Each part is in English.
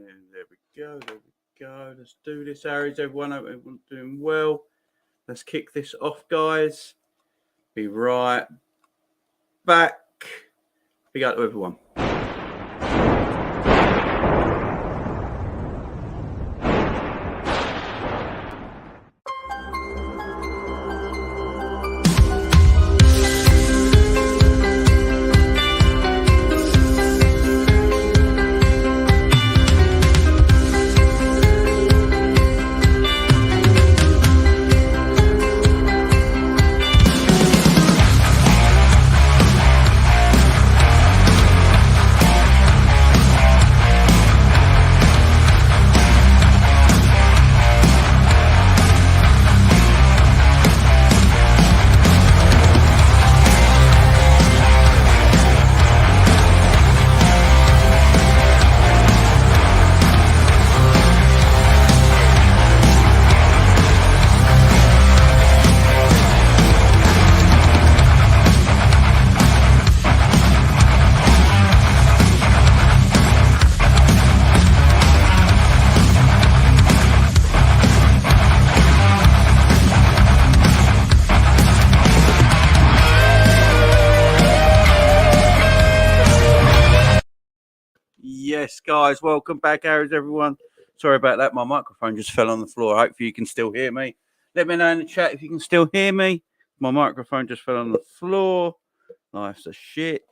there we go. There we go. Let's do this, Harry's. Everyone, hope everyone's doing well. Let's kick this off, guys. Be right back. Big up to everyone. Yes, guys, welcome back, Harry's, everyone. Sorry about that. My microphone just fell on the floor. Hopefully you can still hear me. Let me know in the chat if you can still hear me. My microphone just fell on the floor. Life's a shit.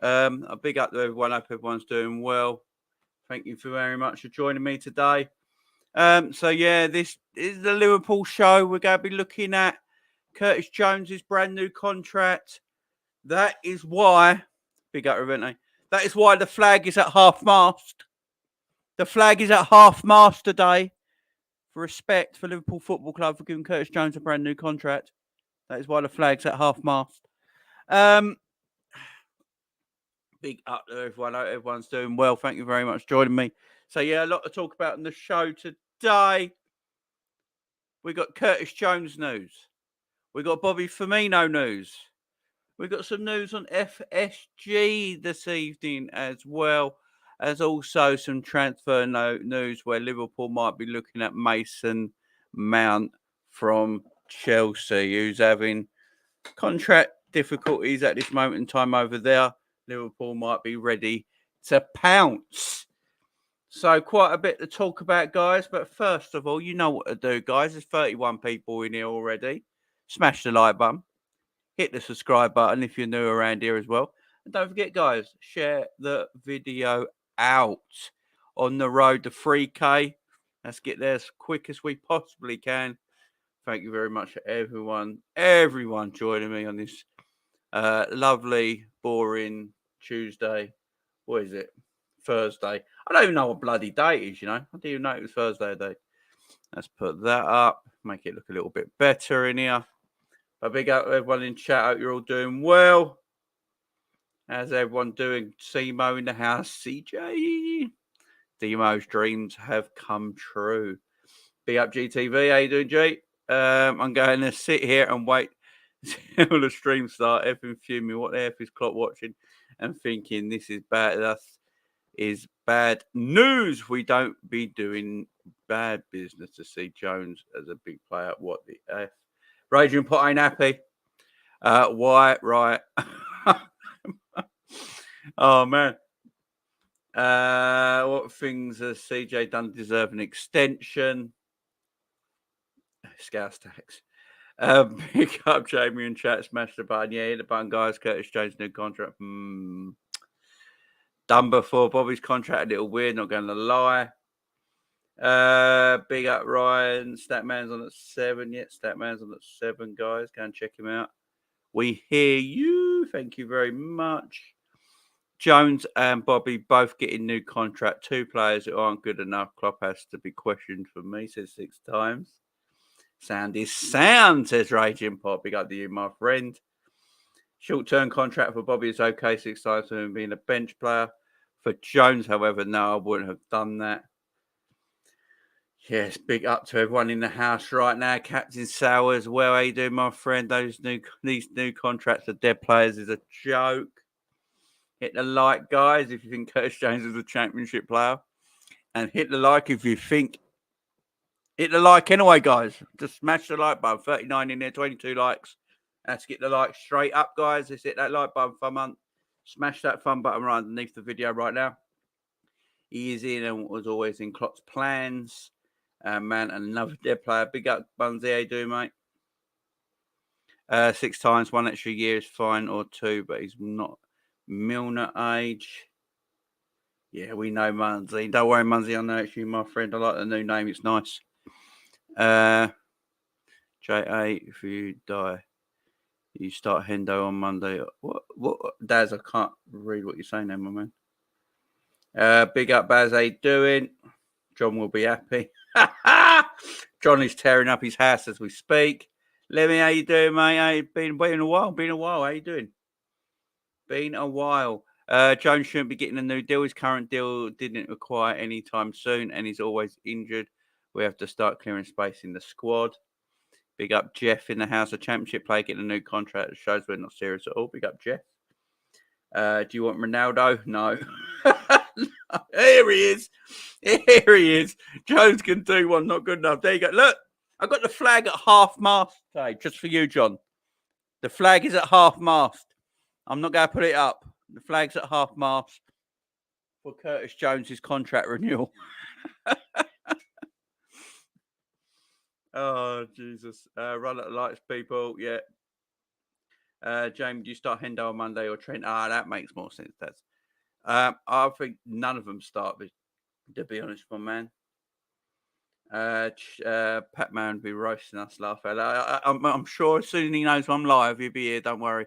A big up to everyone. Hope everyone's doing well. Thank you very much for joining me today. So, yeah, this is the Liverpool show. We're going to be looking at Curtis Jones's brand new contract. That is why, big up, Revente. That is why the flag is at half-mast. The flag is at half-mast today for respect for Liverpool Football Club for giving Curtis Jones a brand new contract. That is why the flag's at half-mast. Big up to everyone. I hope everyone's doing well. Thank you very much for joining me. So, yeah, a lot to talk about in the show today. We got Curtis Jones news. We got Bobby Firmino news. We've got some news on FSG this evening as well, as also some transfer news where Liverpool might be looking at Mason Mount from Chelsea, who's having contract difficulties at this moment in time over there. Liverpool might be ready to pounce. So quite a bit to talk about, guys. But first of all, you know what to do, guys. There's 31 people in here already. Smash the like button. Hit the subscribe button if you're new around here as well. And don't forget, guys, share the video out on the road to 3K. Let's get there as quick as we possibly can. Thank you very much for everyone joining me on this lovely, boring Tuesday. What is it? Thursday. I don't even know what bloody day it is, you know. I didn't even know it was Thursday day. Let's put that up. Make it look a little bit better in here. A big up to everyone in chat. Hope you're all doing well. How's everyone doing? Simo in the house. CJ. Demo's dreams have come true. Big up GTV. How you doing, G? I'm going to sit here and wait until the stream start. Effing fuming. What the F is Klopp watching and thinking this is bad? That is bad news. We don't be doing bad business to see Jones as a big player. What the F? Raging Pot ain't happy. Why? Right. Oh, man. What things has CJ done deserve an extension? Scouse tax. Pick up Jamie and chat. Smash the button. Yeah, hit the button, guys. Curtis Jones' new contract. Done before. Bobby's contract a little weird, not going to lie. Big up Ryan. Statman's on at 7. Yeah, Statman's on at 7, guys. Go and check him out. We hear you. Thank you very much. Jones and Bobby both getting new contract. 2 players who aren't good enough. Klopp has to be questioned for me, says 6 times. Sound is sound, says Raging Pop. Big up to you, my friend. Short-term contract for Bobby is okay, 6 times for him being a bench player. For Jones, however, no, I wouldn't have done that. Yes, big up to everyone in the house right now. Captain Sour as well. How you doing, my friend? These new contracts for dead players is a joke. Hit the like, guys, if you think Curtis Jones is a championship player. And hit the like if you think. Hit the like anyway, guys. Just smash the like button. 39 in there, 22 likes. Let's get the like straight up, guys. Let's hit that like button for a month. Smash that fun button right underneath the video right now. He is in and was always in Klopp's plans. Man, another dead player. Big up, Bunzy. How you doing, mate? 6 times, 1 extra year is fine, or 2, but he's not Milner age. Yeah, we know Munzy. Don't worry, Munzy. I know it's you, my friend. I like the new name. It's nice. J8, if you die, you start Hendo on Monday. What? Daz, I can't read what you're saying there, my man. Big up, Baz. How you doing? John will be happy. John is tearing up his house as we speak. Lemmy, how you doing, mate? How you been a while? Been a while. How you doing? Been a while. Jones shouldn't be getting a new deal. His current deal didn't require any time soon, and he's always injured. We have to start clearing space in the squad. Big up Jeff in the house. A championship player getting a new contract that shows we're not serious at all. Big up Jeff. Do you want Ronaldo? No. Here he is. Here he is. Jones can do one. Not good enough. There you go. Look, I got the flag at half mast today, just for you, John. The flag is at half mast. I'm not going to put it up. The flag's at half mast for Curtis Jones's contract renewal. Oh, Jesus. Run at the lights, people. Yeah. James, do you start Hendo on Monday or Trent? That makes more sense. I think none of them start, to be honest, my man. Pat Man would be roasting us, laugh at that. I'm sure as soon as he knows I'm live, he'll be here. Don't worry.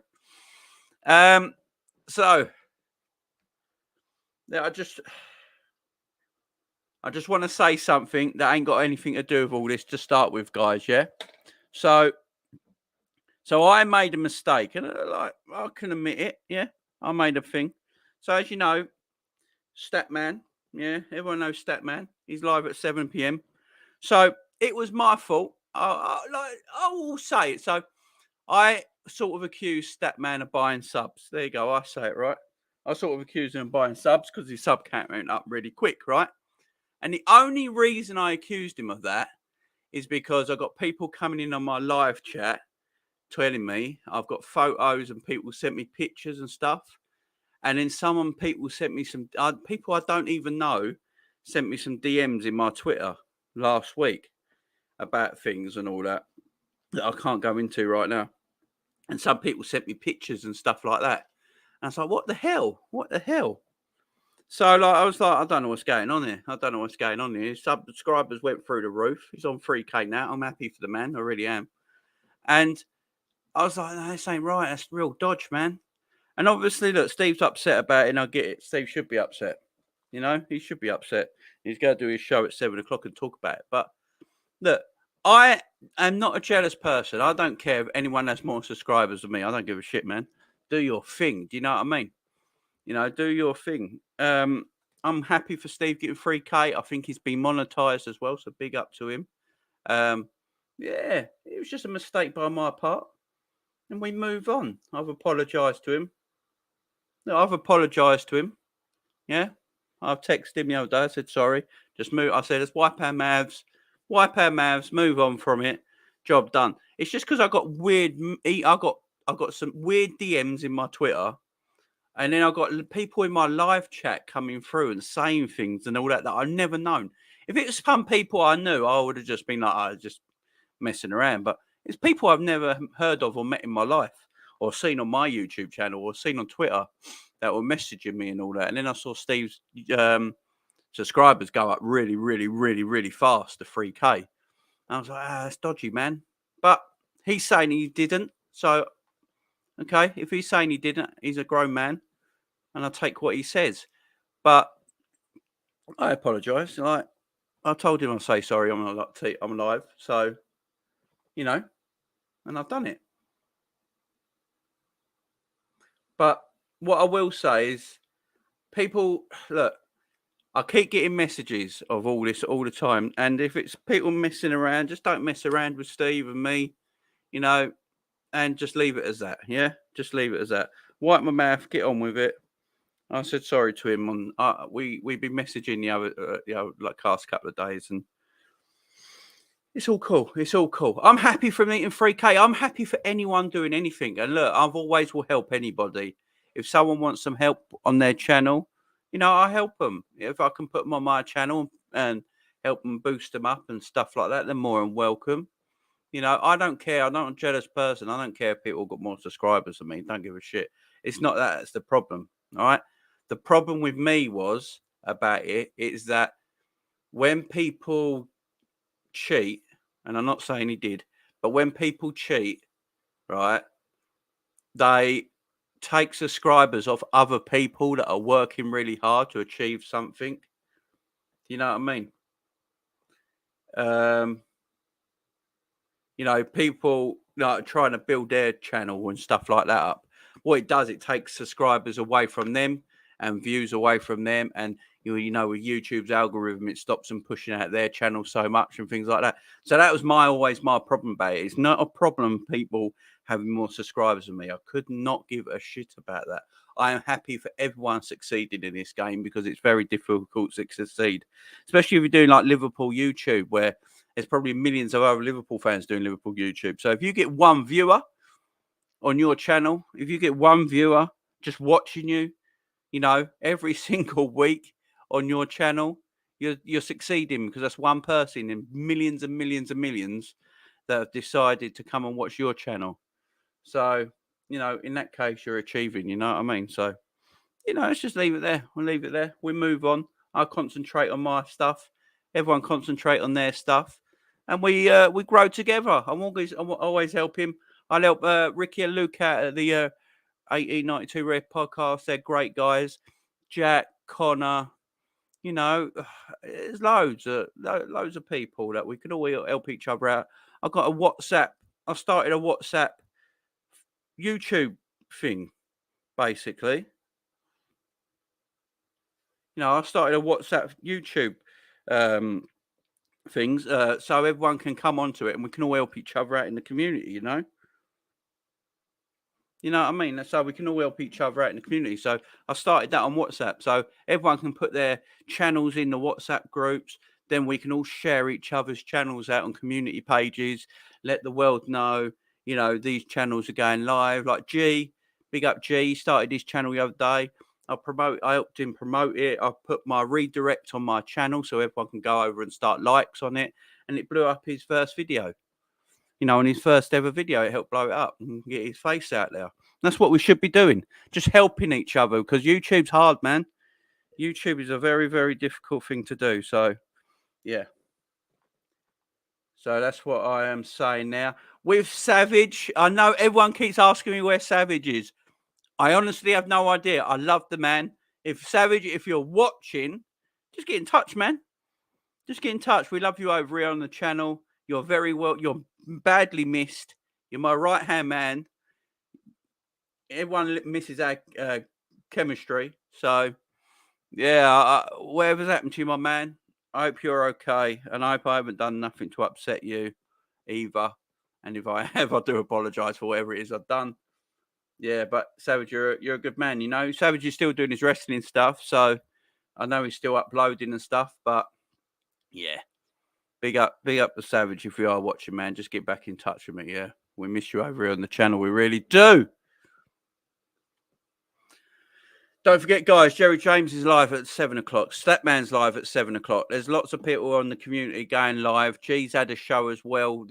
So, yeah, I just want to say something that ain't got anything to do with all this to start with, guys, yeah? So I made a mistake, and I can admit it, yeah? I made a thing. So, as you know, Statman, yeah? Everyone knows Statman. He's live at 7 p.m. So, it was my fault. I will say it. So, I sort of accused Statman of buying subs. There you go. I say it right. I sort of accused him of buying subs because his sub count went up really quick, right? And the only reason I accused him of that is because I got people coming in on my live chat telling me I've got photos and people sent me pictures and stuff. And then people sent me some people I don't even know sent me some DMs in my Twitter last week about things and all that I can't go into right now. And some people sent me pictures and stuff like that. And I was like, what the hell? What the hell? So I was like, I don't know what's going on here. I don't know what's going on here. Subscribers went through the roof. He's on 3K now. I'm happy for the man. I really am. And I was like, no, this ain't right. That's real dodge, man. And obviously, look, Steve's upset about it, and I get it. Steve should be upset. You know, he should be upset. He's going to do his show at 7 o'clock and talk about it. But look, I am not a jealous person. I don't care if anyone has more subscribers than me. I don't give a shit, man. Do your thing. Do you know what I mean? You know, do your thing. I'm happy for Steve getting 3K. I think he's been monetized as well, so big up to him. Yeah, it was just a mistake by my part, and we move on. I've apologised to him. No, I've apologised to him. Yeah, I've texted him the other day. I said sorry. Just move. I said let's wipe our mouths, move on from it. Job done. It's just because I got weird. I got some weird DMs in my Twitter. And then I got people in my live chat coming through and saying things and all that I've never known. If it was some people I knew, I would have just been like, just messing around. But it's people I've never heard of or met in my life or seen on my YouTube channel or seen on Twitter that were messaging me and all that. And then I saw Steve's subscribers go up really, really, really, really fast to 3K. And I was like, that's dodgy, man. But he's saying he didn't. So, okay, if he's saying he didn't, he's a grown man. And I take what he says. But I apologise. Like I told him I'll say sorry. I'm live. So, you know, and I've done it. But what I will say is people, look, I keep getting messages of all this all the time. And if it's people messing around, just don't mess around with Steve and me, you know, and just leave it as that. Yeah, just leave it as that. Wipe my mouth, get on with it. I said sorry to him on. We've been messaging like past couple of days, and it's all cool. It's all cool. I'm happy for him eating 3K. I'm happy for anyone doing anything. And look, I've always will help anybody. If someone wants some help on their channel, I help them. If I can put them on my channel and help them boost them up and stuff like that, they're more than welcome. I don't care. I'm not a jealous person. I don't care if people got more subscribers than me. Don't give a shit. It's not that. It's the problem. All right. The problem with me was about it is that when people cheat, and I'm not saying he did, but when people cheat, right, they take subscribers off other people that are working really hard to achieve something. You know what I mean? People trying to build their channel and stuff like that up. What it does, it takes subscribers away from them and views away from them. And, with YouTube's algorithm, it stops them pushing out their channel so much and things like that. So that was always my problem about it. It's not a problem people having more subscribers than me. I could not give a shit about that. I am happy for everyone succeeding in this game because it's very difficult to succeed, especially if you're doing like Liverpool YouTube, where there's probably millions of other Liverpool fans doing Liverpool YouTube. So if you get one viewer on your channel, if you get one viewer just watching you, every single week on your channel, you're succeeding, because that's one person in millions and millions and millions that have decided to come and watch your channel. So, in that case, you're achieving, you know what I mean? So, let's just leave it there. We'll leave it there. We move on. I concentrate on my stuff. Everyone concentrate on their stuff, and we grow together. I'm always help him. I'll help Ricky and Luke out at the 1892 Red Podcast. They're great guys. Jack, Connor, there's loads of people that we can all help each other out. I've got a WhatsApp. I started a WhatsApp YouTube thing, basically. I started a WhatsApp YouTube things, so everyone can come onto it and we can all help each other out in the community, You know what I mean? So we can all help each other out in the community. So I started that on WhatsApp. So everyone can put their channels in the WhatsApp groups. Then we can all share each other's channels out on community pages. Let the world know, these channels are going live. Like G, big up G, started his channel the other day. I helped him promote it. I put my redirect on my channel so everyone can go over and start likes on it. And it blew up his first video. On his first ever video, it helped blow it up and get his face out there. That's what we should be doing. Just helping each other, because YouTube's hard, man. YouTube is a very, very difficult thing to do. So, yeah. So that's what I am saying now. With Savage, I know everyone keeps asking me where Savage is. I honestly have no idea. I love the man. If you're watching, just get in touch, man. Just get in touch. We love you over here on the channel. You're you're badly missed. You're my right-hand man. Everyone misses our chemistry. So, yeah, whatever's happened to you, my man, I hope you're okay. And I hope I haven't done nothing to upset you either. And if I have, I do apologise for whatever it is I've done. Yeah, but Savage, you're a good man, Savage is still doing his wrestling stuff. So I know he's still uploading and stuff. But, yeah. Big up the Savage if you are watching, man. Just get back in touch with me, yeah? We miss you over here on the channel. We really do. Don't forget, guys, Jerry James is live at 7 o'clock. Statman's live at 7 o'clock. There's lots of people on the community going live. G's had a show as well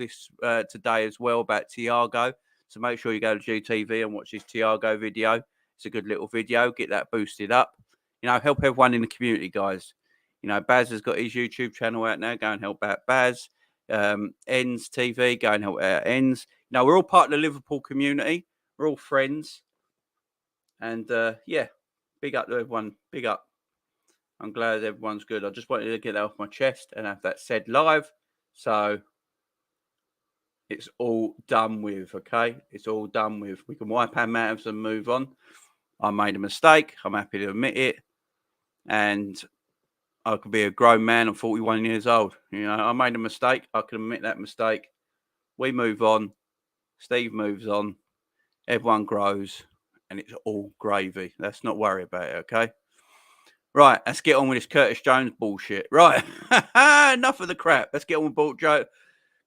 today as well about Thiago. So make sure you go to GTV and watch his Thiago video. It's a good little video. Get that boosted up. Help everyone in the community, guys. Baz has got his YouTube channel out now. Go and help out Baz. Ends TV, go and help out Ends. We're all part of the Liverpool community. We're all friends. And, yeah, big up to everyone. Big up. I'm glad everyone's good. I just wanted to get that off my chest and have that said live. So it's all done with, okay? It's all done with. We can wipe our mouths and move on. I made a mistake. I'm happy to admit it. And I could be a grown man. I'm 41 years old. I made a mistake. I can admit that mistake. We move on. Steve moves on. Everyone grows. and it's all gravy. Let's not worry about it, okay? Right, let's get on with this Curtis Jones bullshit. Right, enough of the crap. Let's get on with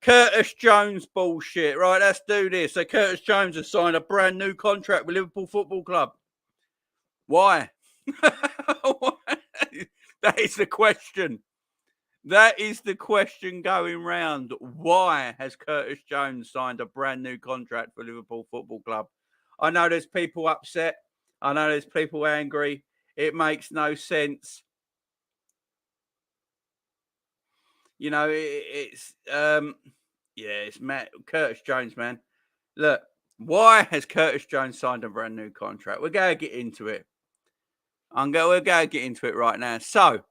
Curtis Jones bullshit. Right, let's do this. So Curtis Jones has signed a brand new contract with Liverpool Football Club. Why? That is the question. That is the question going round. Why has Curtis Jones signed a brand new contract for Liverpool Football Club? I know there's people upset. I know there's people angry. It makes no sense. You know, it's Matt Curtis Jones, man. Look, why has Curtis Jones signed a brand new contract? We're going to get into it. We're going to get into it right now. So,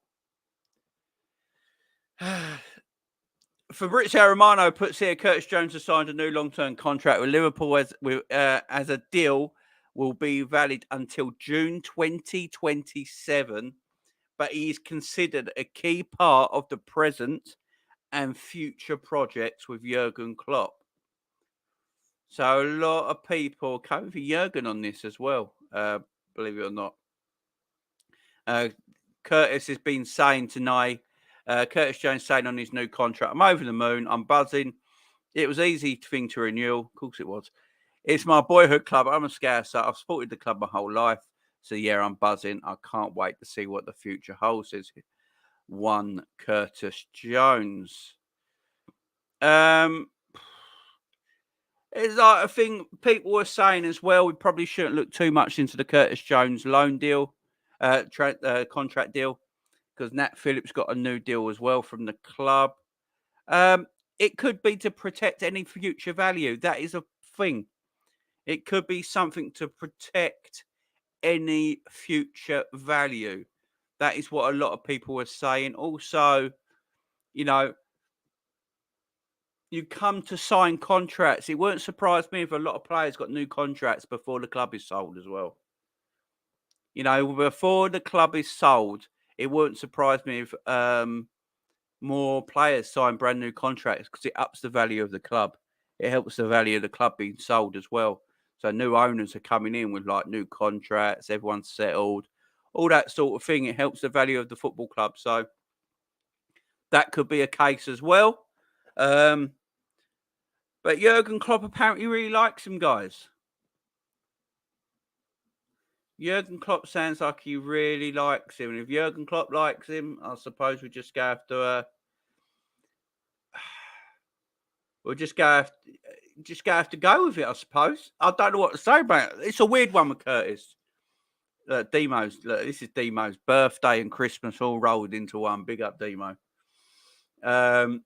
Fabrizio Romano puts here Curtis Jones has signed a new long-term contract with Liverpool as a deal will be valid until June 2027, but he is considered a key part of the present and future projects with Jurgen Klopp. So a lot of people coming for Jurgen on this as well, believe it or not. Curtis has been saying tonight, Curtis Jones saying on his new contract, I'm over the moon, I'm buzzing. It was easy thing to renew. Of course it was. It's my boyhood club. I'm a Scouser. I've supported the club my whole life. So, yeah, I'm buzzing. I can't wait to see what the future holds. Says one Curtis Jones. It's like a thing people were saying as well. We probably shouldn't look too much into the Curtis Jones loan deal, contract deal, because Nat Phillips got a new deal as well from the club. It could be to protect any future value. That is a thing. It could be something to protect any future value. That is what a lot of people are saying. Also, you know, you come to sign contracts. It won't surprise me if a lot of players got new contracts before the club is sold as well. You know, before the club is sold, it won't surprise me if more players sign brand new contracts because it ups the value of the club. It helps the value of the club being sold as well. So new owners are coming in with like new contracts, everyone's settled, all that sort of thing. It helps the value of the football club. So that could be a case as well. But Jurgen Klopp apparently really likes him, guys. Jurgen Klopp sounds like he really likes him. And if Jurgen Klopp likes him, I suppose we just go have to we'll just go have to go with it, I suppose. I don't know what to say about it. It's a weird one with Curtis. This is Demo's birthday and Christmas all rolled into one. Big up, Demo. I'm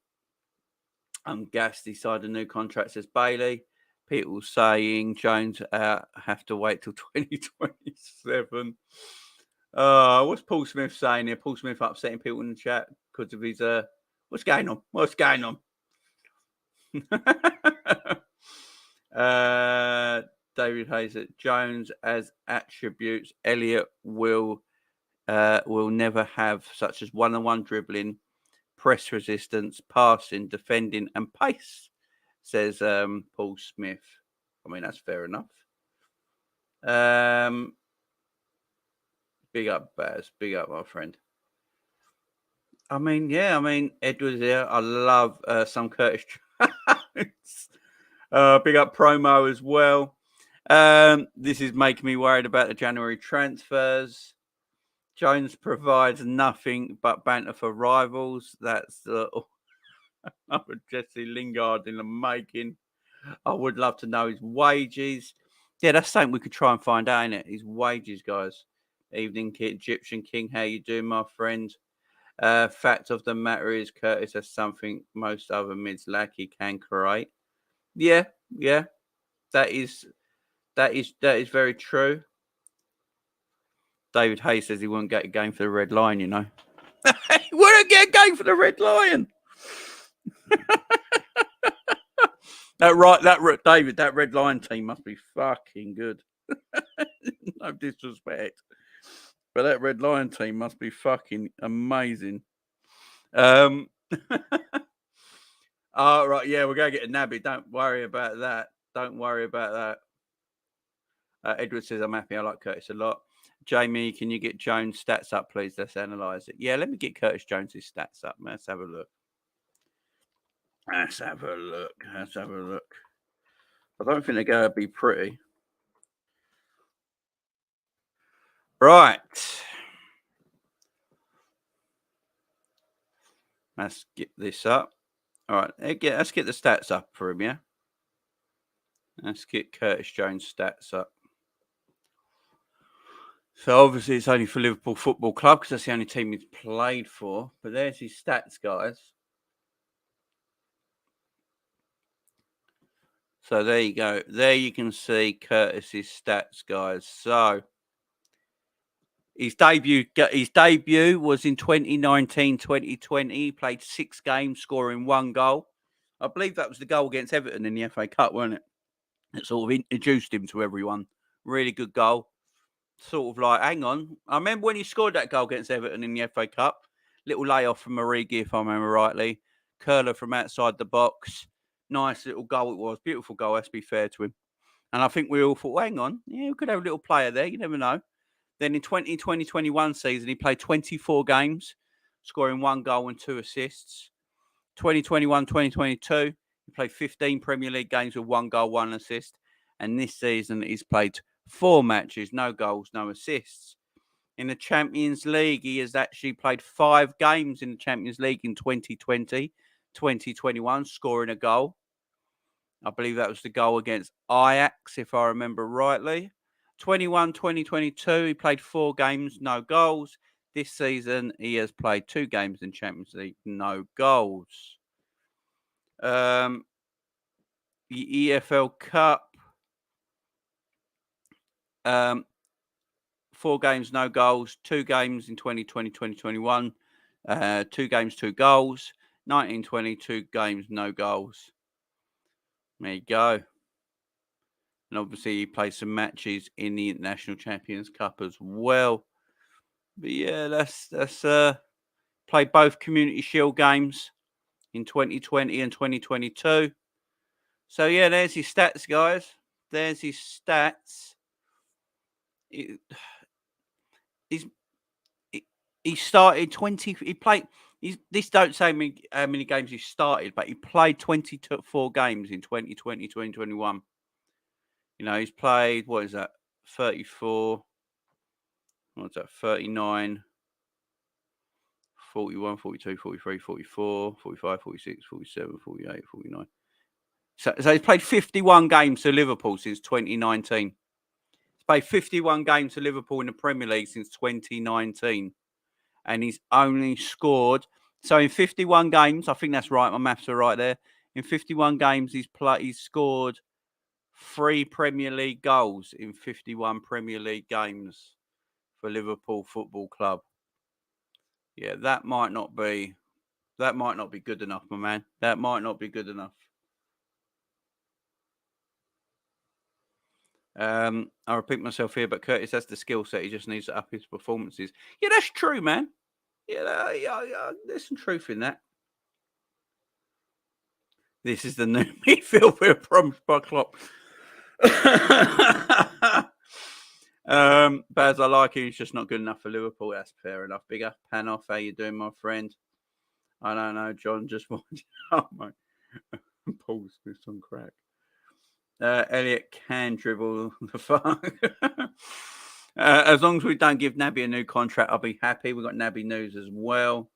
gassed. He signed a new contract, says Bailey. People saying Jones have to wait till 2027. What's Paul Smith saying here? Paul Smith upsetting people in the chat because of his what's going on? What's going on? David Hayes at Jones as attributes Elliot will never have, such as one-on-one dribbling, press resistance, passing, defending, and pace, says Paul Smith. I mean, that's fair enough. Big up, Baz. Big up, my friend. I mean, yeah, Edward's here. I love some Curtis Jones. Big up promo as well. This is making me worried about the January transfers. Jones provides nothing but banter for rivals. That's another Jesse Lingard in the making. I would love to know his wages. Yeah, that's something we could try and find out, innit? His wages, guys. Evening, Egyptian King. How you doing, my friend? Fact of the matter is, Curtis has something most other mids lack. He can create. Yeah. That is very true. David Hayes says he wouldn't get a game for the Red Lion, you know. He wouldn't get a game for the Red Lion. David, that Red Lion team must be fucking good. No disrespect. But that Red Lion team must be fucking amazing. Right, yeah, we're going to get a nabby. Don't worry about that. Edward says, I'm happy. I like Curtis a lot. Jamie, can you get Jones' stats up, please? Let's analyse it. Yeah, let me get Curtis Jones' stats up. Let's have a look. Let's have a look. Let's have a look. I don't think they're going to be pretty. Right. Let's get this up. All right. Let's get the stats up for him, yeah? Let's get Curtis Jones' stats up. So obviously it's only for Liverpool Football Club because that's the only team he's played for. But there's his stats, guys. So there you go. There you can see Curtis's stats, guys. So his debut was in 2019-2020. He played 6 games, scoring 1 goal. I believe that was the goal against Everton in the FA Cup, wasn't it? It sort of introduced him to everyone. Really good goal. Sort of like, hang on. I remember when he scored that goal against Everton in the FA Cup. Little layoff from Origi, if I remember rightly. Curler from outside the box. Nice little goal it was. Beautiful goal, let's be fair to him. And I think we all thought, hang on. Yeah, we could have a little player there. You never know. Then in 2020-21 season, he played 24 games, scoring 1 goal and 2 assists. 2021-2022, he played 15 Premier League games with 1 goal, 1 assist. And this season, he's played 4 matches, no goals, no assists. In the Champions League, he has actually played 5 games in the Champions League in 2020-2021, scoring a goal. I believe that was the goal against Ajax, if I remember rightly. 21-2022, he played 4 games, no goals. This season, he has played 2 games in Champions League, no goals. The EFL Cup, 4 games, no goals. 2 games in 2020-2021, 2 games, 2 goals. 19-20, 2 games, no goals. There you go. And obviously, he played some matches in the International Champions Cup as well. But yeah, that's played both Community Shield games in 2020 and 2022. So yeah, there's his stats, guys. There's his stats. He started 20. He played. This don't say how many games he started, but he played 24 games in 2020, 2021. You know, he's played, what is that, 34, what's that, 39, 41, 42, 43, 44, 45, 46, 47, 48, 49. So he's played 51 games for Liverpool since 2019. He's played 51 games for Liverpool in the Premier League since 2019. And he's only scored, so in 51 games, I think that's right, my maths are right there. In 51 games, he's scored 3 Premier League goals in 51 Premier League games for Liverpool Football Club. Yeah, that might not be good enough, my man. That might not be good enough. I repeat myself here, but Curtis has the skill set. He just needs to up his performances. Yeah, that's true, man. Yeah, there's some truth in that. This is the new midfield we're promised by Klopp. Baz, I like him. He's just not good enough for Liverpool. That's fair enough. Big up, Panoff. How you doing, my friend? I don't know, John. Just watching. Oh my, Paul Smith's on crack. Elliot can dribble the fuck. As long as we don't give Naby a new contract, I'll be happy. We've got Naby news as well.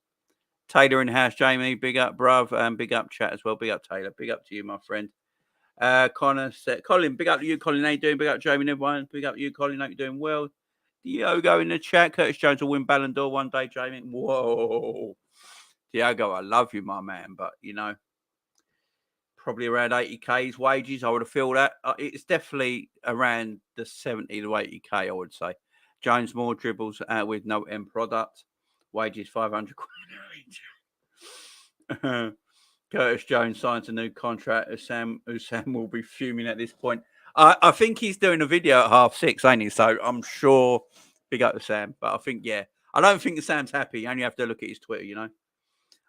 Taylor in the house, Jamie. Big up, bruv. And big up, chat as well. Big up, Taylor. Big up to you, my friend. Connor said, Colin, big up to you, Colin. How you doing? Big up, Jamie and everyone. Big up to you, Colin. Hope you're doing well. Diogo in the chat. Curtis Jones will win Ballon d'Or one day, Jamie. Whoa. Diogo, I love you, my man. But, you know, probably around 80K's wages. I would have feel that. It's definitely around the 70 to 80K, I would say. Jones more dribbles with no end product. Wages 500 quid each. Curtis Jones signs a new contract. Husam will be fuming at this point. I think he's doing a video at 6:30, ain't he? So I'm sure big up to Sam. But I think, yeah, I don't think Sam's happy. You only have to look at his Twitter, you know.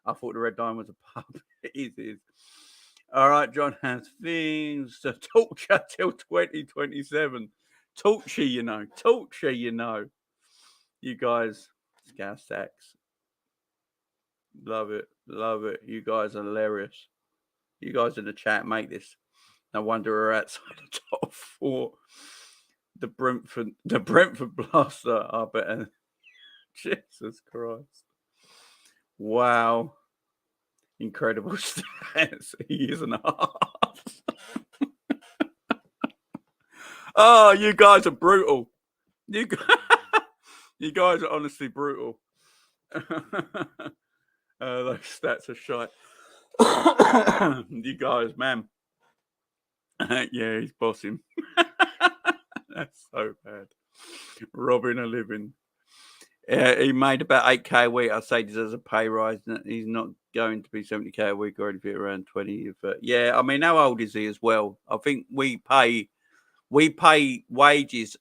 I thought the Red Diamond was a pub. It is. All right, John has things to torture till 2027. Torture, you know. Torture, you know. You guys, Scouse Sacks. Love it. Love it. You guys are hilarious. You guys in the chat make this. No wonder we're outside the top four. The Brentford Blaster are better. Jesus Christ. Wow. Incredible stats. He is an arse. Oh, you guys are brutal. You guys are honestly brutal. Those stats are shite. You guys, man. Yeah, he's bossing. That's so bad. Robbing a living. He made about 8k a week. I say he deserves a pay rise. He's not going to be 70k a week or anything, around 20. But yeah, I mean, how old is he as well? I think we pay wages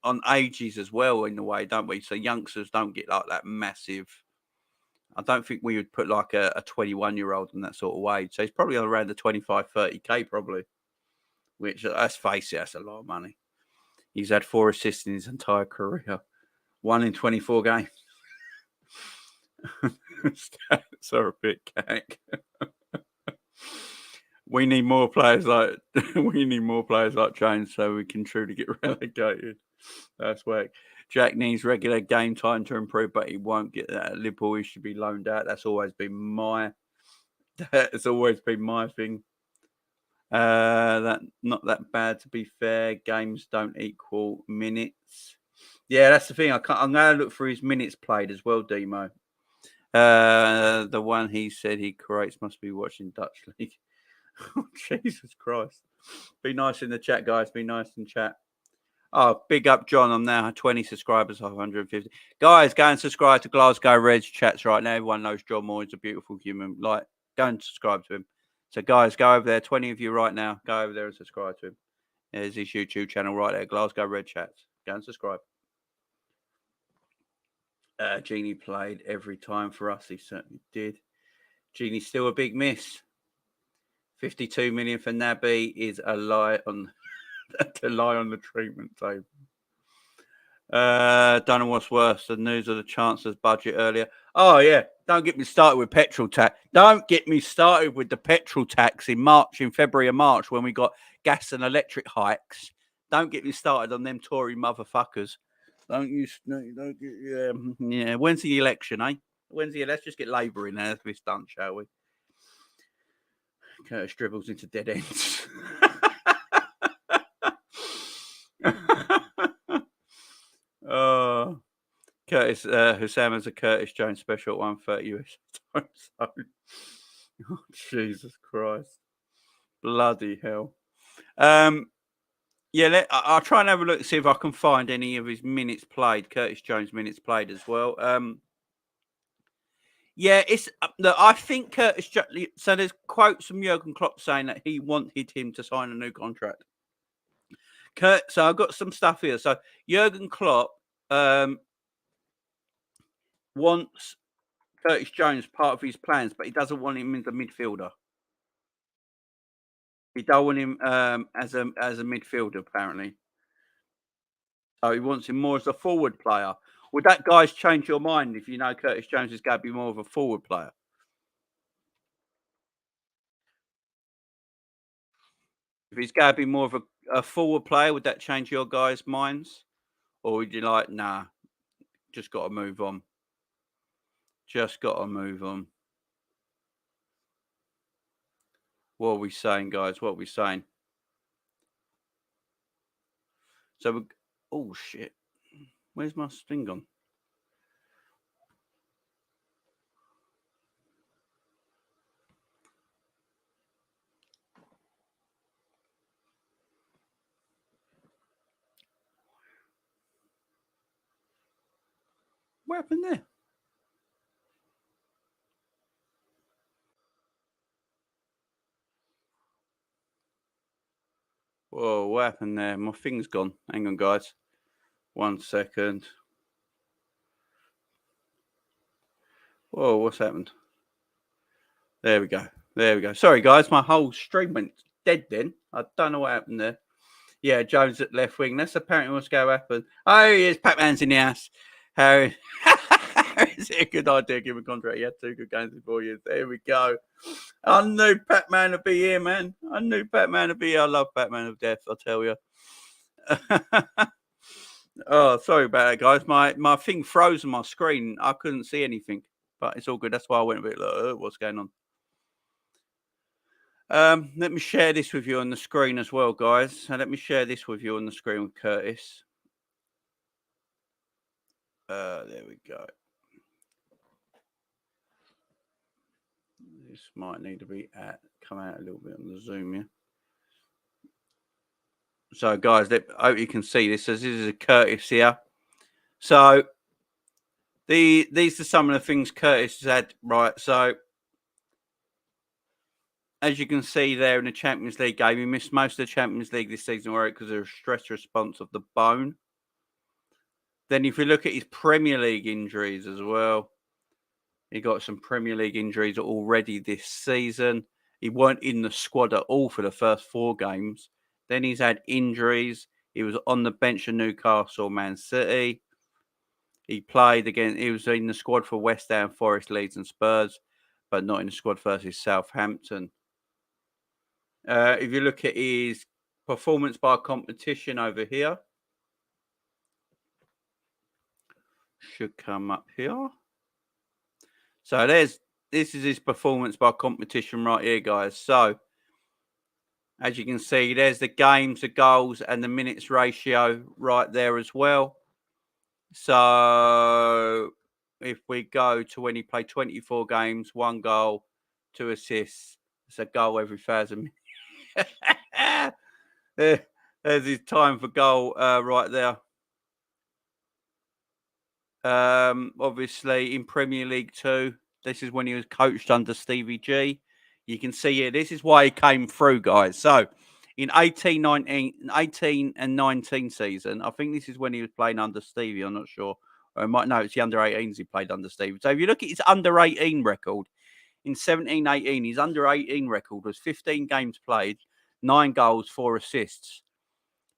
on ages as well in a way, don't we? So youngsters don't get like that massive. I don't think we would put like a 21-year-old in that sort of wage. So he's probably around the 25, 30k probably, which, let's face it, that's a lot of money. He's had 4 assists in his entire career. 1 in 24 games. Stats are a bit cack. We need more players like Jones so we can truly get relegated. That's whack. Jack needs regular game time to improve, but he won't get that at Liverpool. He should be loaned out. That's always been my thing. That not that bad, to be fair. Games don't equal minutes. Yeah, that's the thing. I'm going to look for his minutes played as well, Demo. The one he said he creates must be watching Dutch League. Oh, Jesus Christ. Be nice in the chat, guys. Be nice in chat. Oh, big up, John. I'm now 20 subscribers, 150. Guys, go and subscribe to Glasgow Reds chats right now. Everyone knows John Moore is a beautiful human. Like, go and subscribe to him. So, guys, go over there. 20 of you right now. Go over there and subscribe to him. There's his YouTube channel right there, Glasgow Red Chats. Go and subscribe. Genie played every time for us. He certainly did. Genie's still a big miss. 52 million for Naby is a lie on to lie on the treatment table. Don't know what's worse, the news of the Chancellor's budget earlier. Oh, yeah. Don't get me started with petrol tax. Don't get me started with the petrol tax in February and March when we got gas and electric hikes. Don't get me started on them Tory motherfuckers. Yeah. When's the election, eh? Let's just get Labour in there. Let's done, shall we? Curtis dribbles into dead ends. Curtis Husam has a Curtis Jones special at 1:30 US time zone. Oh, Jesus Christ. Bloody hell. Yeah, I'll try and have a look, see if I can find any of his minutes played, Curtis Jones minutes played as well. Yeah, it's I think Curtis Jones. So there's quotes from Jurgen Klopp saying that he wanted him to sign a new contract. So I've got some stuff here. So Jurgen Klopp wants Curtis Jones part of his plans, but he doesn't want him as a midfielder. He don't want him as a midfielder, apparently. So he wants him more as a forward player. Would that, guys, change your mind if you know Curtis Jones is going to be more of a forward player? If he's going to be more of a forward player, would that change your guys' minds? Or would you like, nah, just got to move on? Just got to move on. What are we saying, guys? What are we saying? So, oh, shit. Where's my thing gone? What happened there? Whoa, what happened there? My thing's gone. Hang on, guys. 1 second. Whoa, what's happened? There we go. Sorry, guys. My whole stream went dead then. I don't know what happened there. Yeah, Jones at left wing. That's apparently what's going to happen. Oh, yes, Pac-Man's in the house. Harry. Is it a good idea to give him a contract? He had 2 good games in 4 years. There we go. I knew Pac-Man would be here, man. I knew Pac-Man would be here. I love Pac-Man of Death, I'll tell you. Oh, sorry about that, guys. My thing froze on my screen. I couldn't see anything, but it's all good. That's why I went a bit like, what's going on? Let me share this with you on the screen as well, guys. So let me share this with you on the screen with Curtis. There we go. This might need to be come out a little bit on the Zoom, yeah. So, guys, I hope you can see this. So this is a Curtis here. So these are some of the things Curtis has had, right? So as you can see there in the Champions League game, he missed most of the Champions League this season because of a stress response of the bone. Then if you look at his Premier League injuries as well, he got some Premier League injuries already this season. He weren't in the squad at all for the first 4 games. Then he's had injuries. He was on the bench of Newcastle, Man City. He played again. He was in the squad for West Ham, Forest, Leeds and Spurs, but not in the squad versus Southampton. If you look at his performance by competition over here, should come up here. So this is his performance by competition right here, guys. So as you can see, there's the games, the goals, and the minutes ratio right there as well. So if we go to when he played 24 games, 1 goal, 2 assists, it's a goal every 1,000 minutes. There's his time for goal right there. Obviously in Premier League 2, this is when he was coached under Stevie G. You can see here, this is why he came through, guys. So in 18 and 19 season, I think this is when he was playing under Stevie. I'm not sure. Or it's the under 18s he played under Stevie. So if you look at his under 18 record, in 17-18, his under 18 record was 15 games played, 9 goals, 4 assists.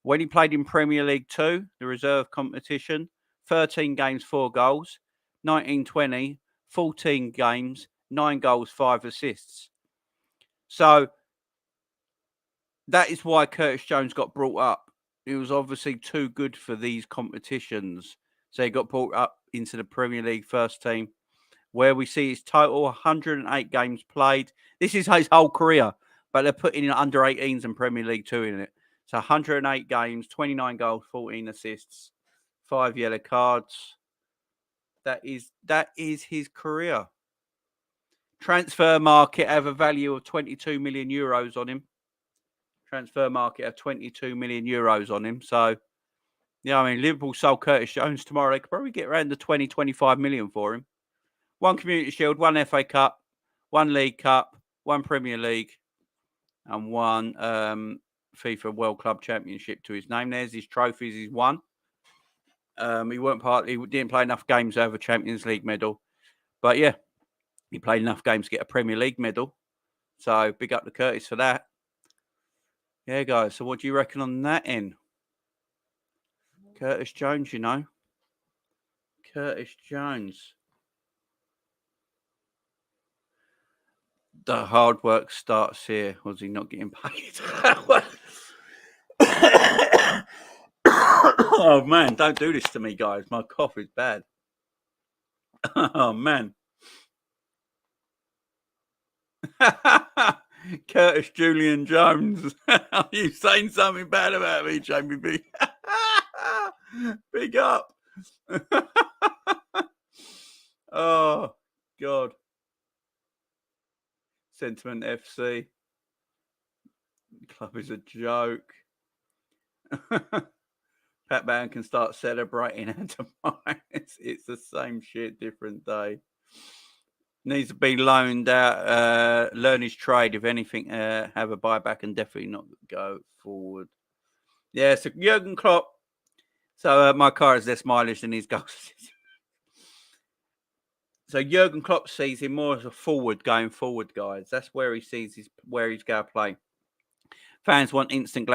When he played in Premier League 2, the reserve competition, 13 games, 4 goals. 19-20, 14 games, 9 goals, 5 assists. So that is why Curtis Jones got brought up. He was obviously too good for these competitions. So he got brought up into the Premier League first team, where we see his total 108 games played. This is his whole career, but they're putting in under 18s and Premier League 2 in it. So 108 games, 29 goals, 14 assists, 5 yellow cards. That is his career. Transfer market have a value of 22 million euros on him. Transfer market have 22 million euros on him. So, yeah, I mean, Liverpool sold Curtis Jones tomorrow. They could probably get around the 20, 25 million for him. 1 Community Shield, 1 FA Cup, 1 League Cup, 1 Premier League, and 1 FIFA World Club Championship to his name. There's his trophies he's won. He didn't play enough games to have a Champions League medal. But yeah, he played enough games to get a Premier League medal. So big up to Curtis for that. Yeah, guys. So what do you reckon on that end? Curtis Jones, you know. Curtis Jones. The hard work starts here. Was he not getting paid? Oh, man. Don't do this to me, guys. My cough is bad. Oh, man. Curtis Julian Jones. Are you saying something bad about me, Jamie B? Big up. Oh, God. Sentiment FC. Club is a joke. Pat Band can start celebrating and tomorrow. It's the same shit, different day. Needs to be loaned out, learn his trade. If anything, have a buyback and definitely not go forward. Yeah, so Jurgen Klopp. So my car is less mileage than his goals. So Jurgen Klopp sees him more as a forward going forward, guys. That's where he sees where he's going to play. Fans want instant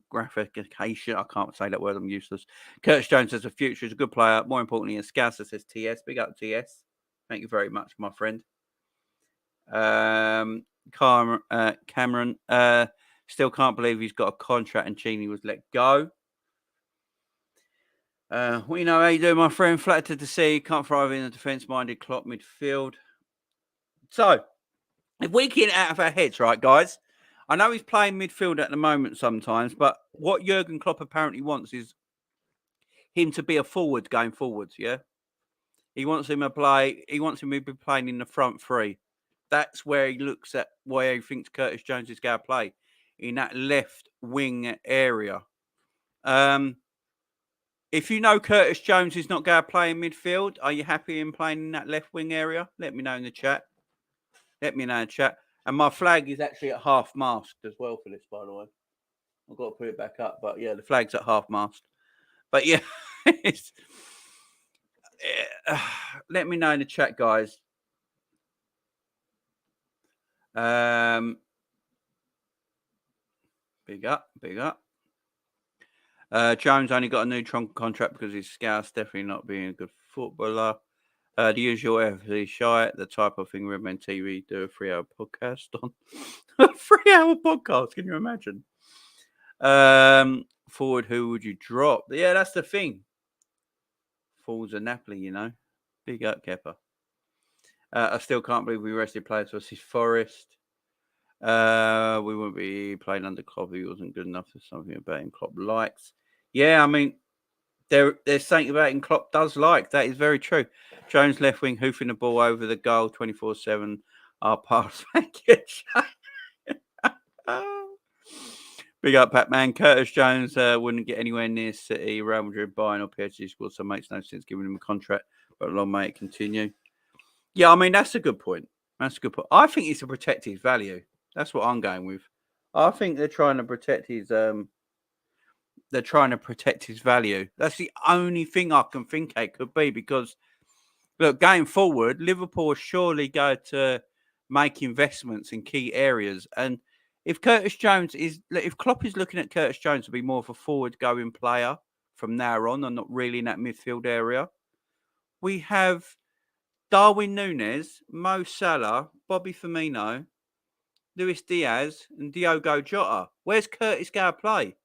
gratification. I can't say that word. I'm useless. Curtis Jones has a future. He's a good player. More importantly, a Scouser says TS. Big up TS. Thank you very much, my friend. Cameron. Still can't believe he's got a contract and Cheney was let go. Well, you know how you do, my friend. Flattered to see. Can't thrive in a defence-minded Klopp midfield. So, if we get it out of our heads, right, guys? I know he's playing midfield at the moment sometimes, but what Jurgen Klopp apparently wants is him to be a forward going forwards, yeah? He wants him to play. He wants him to be playing in the front three. That's where he looks at where he thinks Curtis Jones is going to play, in that left wing area. If you know Curtis Jones is not going to play in midfield, are you happy in playing in that left wing area? Let me know in the chat. Let me know in the chat. And my flag is actually at half mast as well for this, by the way. I've got to put it back up. But yeah, the flag's at half mast. But yeah, let me know in the chat, guys. Big up, big up. Jones only got a new contract because he's Scouse, definitely not being a good footballer. The usual FSG shite, the type of thing Redmen TV do a 3-hour podcast on. A 3-hour podcast, can you imagine? Forward, who would you drop? Yeah, that's the thing. Forwards are Napoli, you know. Big up, Kepa. I still can't believe we rested players versus Forest. We wouldn't be playing under Klopp. He wasn't good enough for something about him Klopp likes. Yeah, I mean, there's something about him Klopp does like. That is very true. Jones left wing hoofing the ball over the goal 24/7. Our pass. Thank you. Big up, Pat-Man. Curtis Jones wouldn't get anywhere near City, Real Madrid buying or PSG squad, so it makes no sense giving him a contract. But long may it continue. Yeah, I mean, that's a good point. That's a good point. I think it's to protect his value. That's what I'm going with. I think they're trying to protect his value. That's the only thing I can think it could be, because look, going forward, Liverpool are surely going to make investments in key areas. And if Klopp is looking at Curtis Jones to be more of a forward-going player from now on and not really in that midfield area, we have Darwin Nunez, Mo Salah, Bobby Firmino, Luis Diaz, and Diogo Jota. Where's Curtis going to play?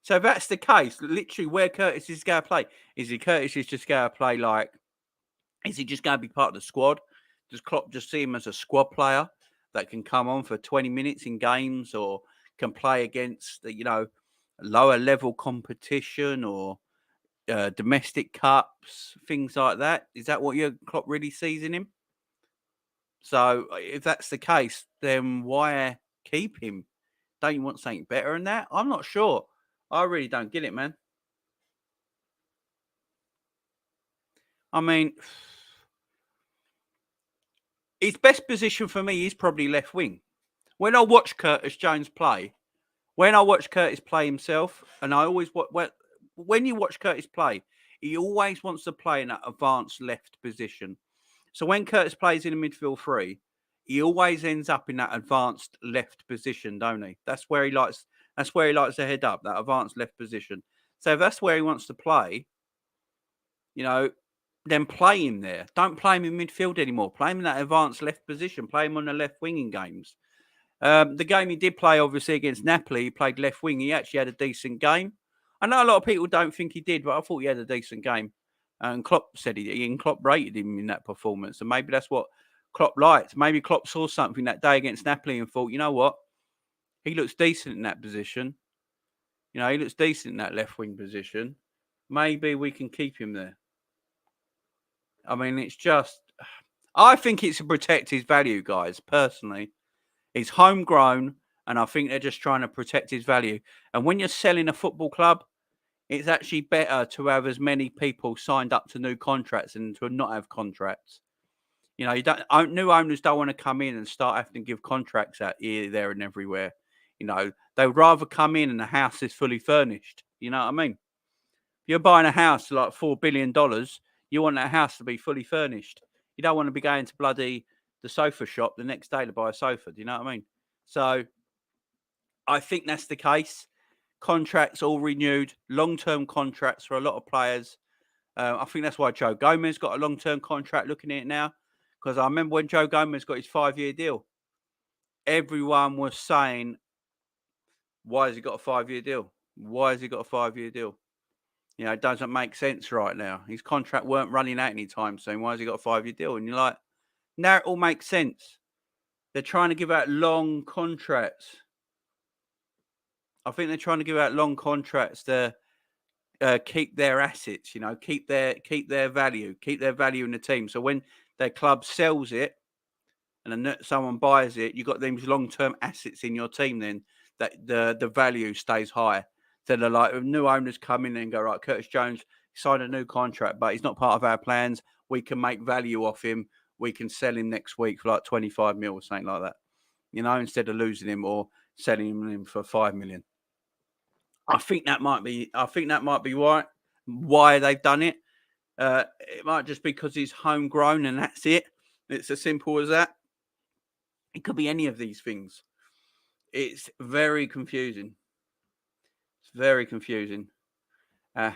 So if that's the case, literally where Curtis is going to play, is just going to play is he just going to be part of the squad? Does Klopp just see him as a squad player that can come on for 20 minutes in games, or can play against, lower level competition or domestic cups, things like that? Is that what your Klopp really sees in him? So if that's the case, then why keep him? Don't you want something better than that? I'm not sure. I really don't get it, man. I mean, his best position for me is probably left wing. When I watch Curtis Jones play, when I watch Curtis play himself, and I always when you watch Curtis play, he always wants to play in that advanced left position. So when Curtis plays in a midfield three, he always ends up in that advanced left position, don't he? That's where he likes to head up, that advanced left position. So if that's where he wants to play, then play him there. Don't play him in midfield anymore. Play him in that advanced left position. Play him on the left wing in games. The game he did play, obviously, against Napoli, he played left wing. He actually had a decent game. I know a lot of people don't think he did, but I thought he had a decent game. And Klopp said Klopp rated him in that performance. And maybe that's what Klopp liked. Maybe Klopp saw something that day against Napoli and thought, you know what? He looks decent in that position. He looks decent in that left wing position. Maybe we can keep him there. I mean, I think it's to protect his value, guys, personally. He's homegrown, and I think they're just trying to protect his value. And when you're selling a football club, it's actually better to have as many people signed up to new contracts than to not have contracts. New owners don't want to come in and start having to give contracts out here, there, and everywhere. They would rather come in and the house is fully furnished. You know what I mean? If you're buying a house for like $4 billion, you want that house to be fully furnished. You don't want to be going to bloody the sofa shop the next day to buy a sofa. Do you know what I mean? So I think that's the case. Contracts all renewed, long-term contracts for a lot of players. I think that's why Joe Gomez got a long-term contract looking at it now. Because I remember when Joe Gomez got his 5-year deal, everyone was saying, why has he got a 5-year deal? Why has he got a 5-year deal? You know, it doesn't make sense right now. His contract weren't running out anytime soon. Why has he got a 5-year deal? And you're like, now it all makes sense. They're trying to give out long contracts. I think they're trying to give out long contracts to keep their assets, you know, keep their value in the team. So when their club sells it and then someone buys it, you've got these long-term assets in your team then that the value stays high. So they're like, if new owners come in and go, right, Curtis Jones signed a new contract, but he's not part of our plans. We can make value off him. We can sell him next week for like 25 mil or something like that, you know, instead of losing him or selling him for 5 million. I think that might be why they've done it. It might just be because he's homegrown and that's it. It's as simple as that. It could be any of these things. It's very confusing. It's very confusing. Says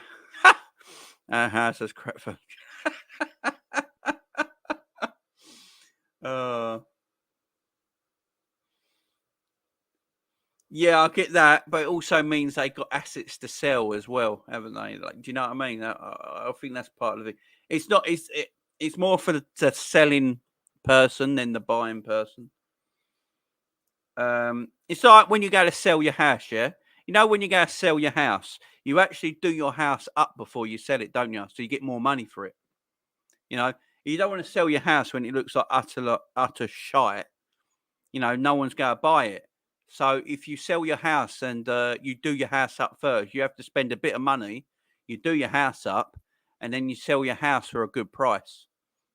crap for. Yeah, I get that, but it also means they got assets to sell as well, haven't they? Like, do you know what I mean? I think that's part of it. It's not. It's more for the selling person than the buying person. It's like when you go to sell your house, yeah. You know, when you go to sell your house, you actually do your house up before you sell it, don't you? So you get more money for it. You know, you don't want to sell your house when it looks like utter shite. You know, no one's going to buy it. So if you sell your house and you do your house up first, you have to spend a bit of money. You do your house up, and then you sell your house for a good price.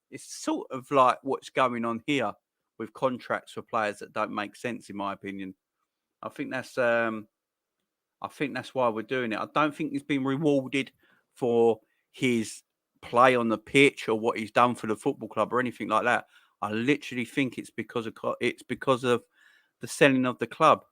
It's sort of like what's going on here with contracts for players that don't make sense, in my opinion. I think that's why we're doing it. I don't think he's been rewarded for his play on the pitch or what he's done for the football club or anything like that. I literally think it's because of the selling of the club.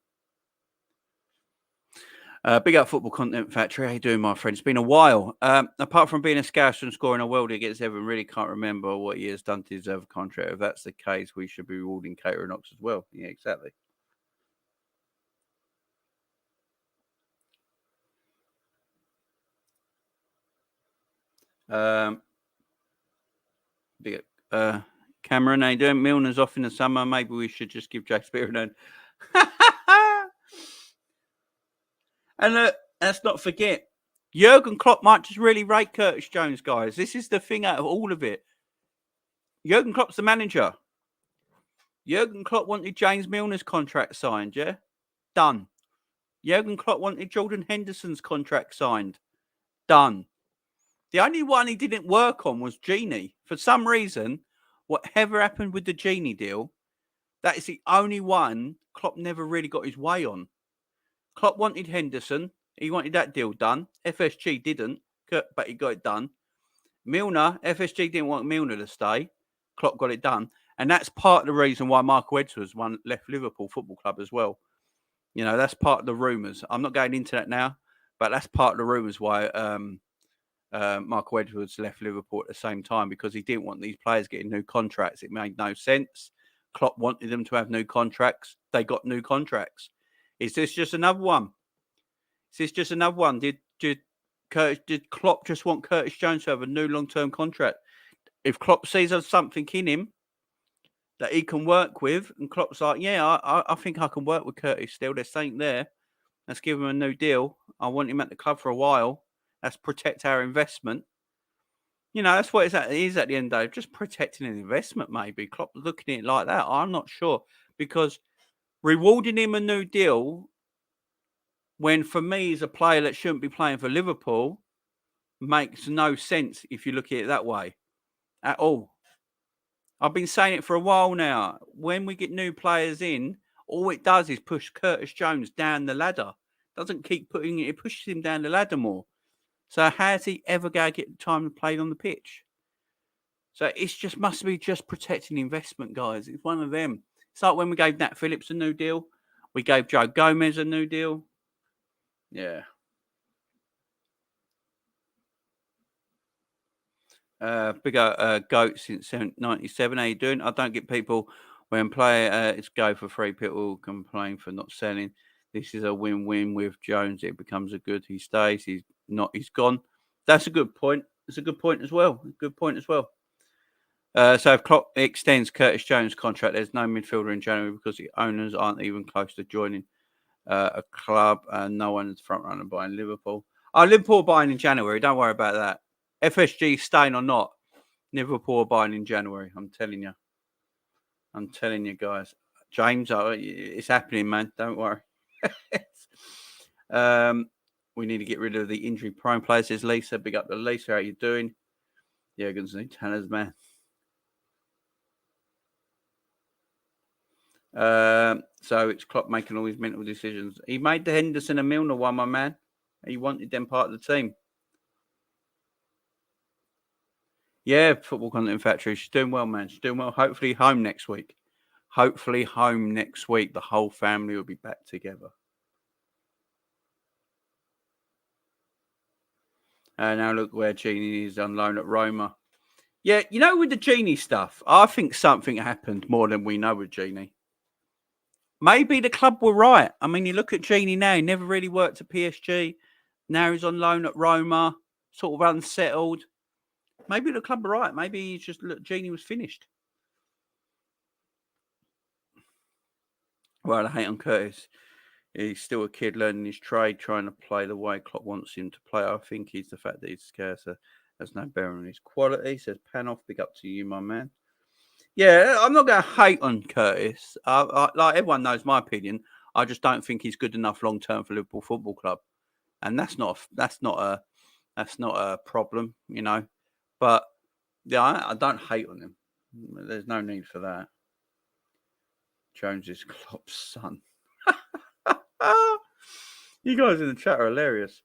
Big up Football Content Factory. How you doing, my friend? It's been a while. Apart from being a scouser and scoring a worldie against Everton, really can't remember what he has done to deserve a contract. If that's the case, we should be rewarding Cater and Ox as well. Yeah, exactly. Big Cameron, how you doing? Milner's off in the summer. Maybe we should just give Jack Spear an And let's not forget, Jurgen Klopp might just really rate Curtis Jones, guys. This is the thing out of all of it. Jurgen Klopp's the manager. Jurgen Klopp wanted James Milner's contract signed, yeah? Done. Jurgen Klopp wanted Jordan Henderson's contract signed. Done. The only one he didn't work on was Genie. For some reason, whatever happened with the Genie deal, that is the only one Klopp never really got his way on. Klopp wanted Henderson. He wanted that deal done. FSG didn't, but he got it done. Milner, FSG didn't want Milner to stay. Klopp got it done. And that's part of the reason why Michael Edwards left Liverpool Football Club as well. You know, that's part of the rumours. I'm not going into that now, but that's part of the rumours why Michael Edwards left Liverpool at the same time, because he didn't want these players getting new contracts. It made no sense. Klopp wanted them to have new contracts. They got new contracts. Is this just another one? Did Klopp just want Curtis Jones to have a new long-term contract? If Klopp sees something in him that he can work with, and Klopp's like, yeah, I think I can work with Curtis still. There's something there. Let's give him a new deal. I want him at the club for a while. Let's protect our investment. You know, that's what it is at the end of the day. Just protecting an investment, maybe. Klopp looking at it like that. I'm not sure. Because rewarding him a new deal, when for me he's a player that shouldn't be playing for Liverpool, makes no sense if you look at it that way at all. I've been saying it for a while now. When we get new players in, all it does is push Curtis Jones down the ladder. Doesn't keep putting it, it pushes him down the ladder more. So how's he ever going to get time to play on the pitch? So it's just must be just protecting investment, guys. It's one of them. It's like when we gave Nat Phillips a new deal. We gave Joe Gomez a new deal. Yeah. Big goat since 97. How you doing? I don't get people when player it's go for free. People complain for not selling. This is a win-win with Jones. It becomes a good. He stays. He's not. He's gone. That's a good point. It's a good point as well. Good point as well. So if Klopp extends Curtis Jones' contract, there's no midfielder in January because the owners aren't even close to joining a club, and no one's front runner buying Liverpool. Oh, Liverpool buying in January. Don't worry about that. FSG staying or not, Liverpool are buying in January. I'm telling you. I'm telling you, guys. James, it's happening, man. Don't worry. We need to get rid of the injury-prone players. Says Lisa. Big up to Lisa. How you doing? Yeah, good to see Tanner's man. So it's Klopp making all his mental decisions. He made the Henderson and Milner one, my man. He wanted them part of the team. Yeah, Football Content Factory. She's doing well, man. She's doing well. Hopefully home next week. Hopefully home next week. The whole family will be back together. Now look where Genie is on loan at Roma. Yeah, you know, with the Genie stuff, I think something happened more than we know with Genie. Maybe the club were right. I mean, you look at Genie now. He never really worked at PSG. Now he's on loan at Roma, sort of unsettled. Maybe the club were right. Maybe he's just, look, Genie was finished. Well, I hate on Curtis. He's still a kid learning his trade, trying to play the way Klopp wants him to play. I think he's the fact that he's scarce. There's no bearing on his quality. Says Panoff, big up to you, my man. Yeah, I'm not going to hate on Curtis. Like everyone knows my opinion. I just don't think he's good enough long term for Liverpool Football Club, and that's not a problem, you know. But yeah, I don't hate on him. There's no need for that. Jones is Klopp's son. You guys in the chat are hilarious.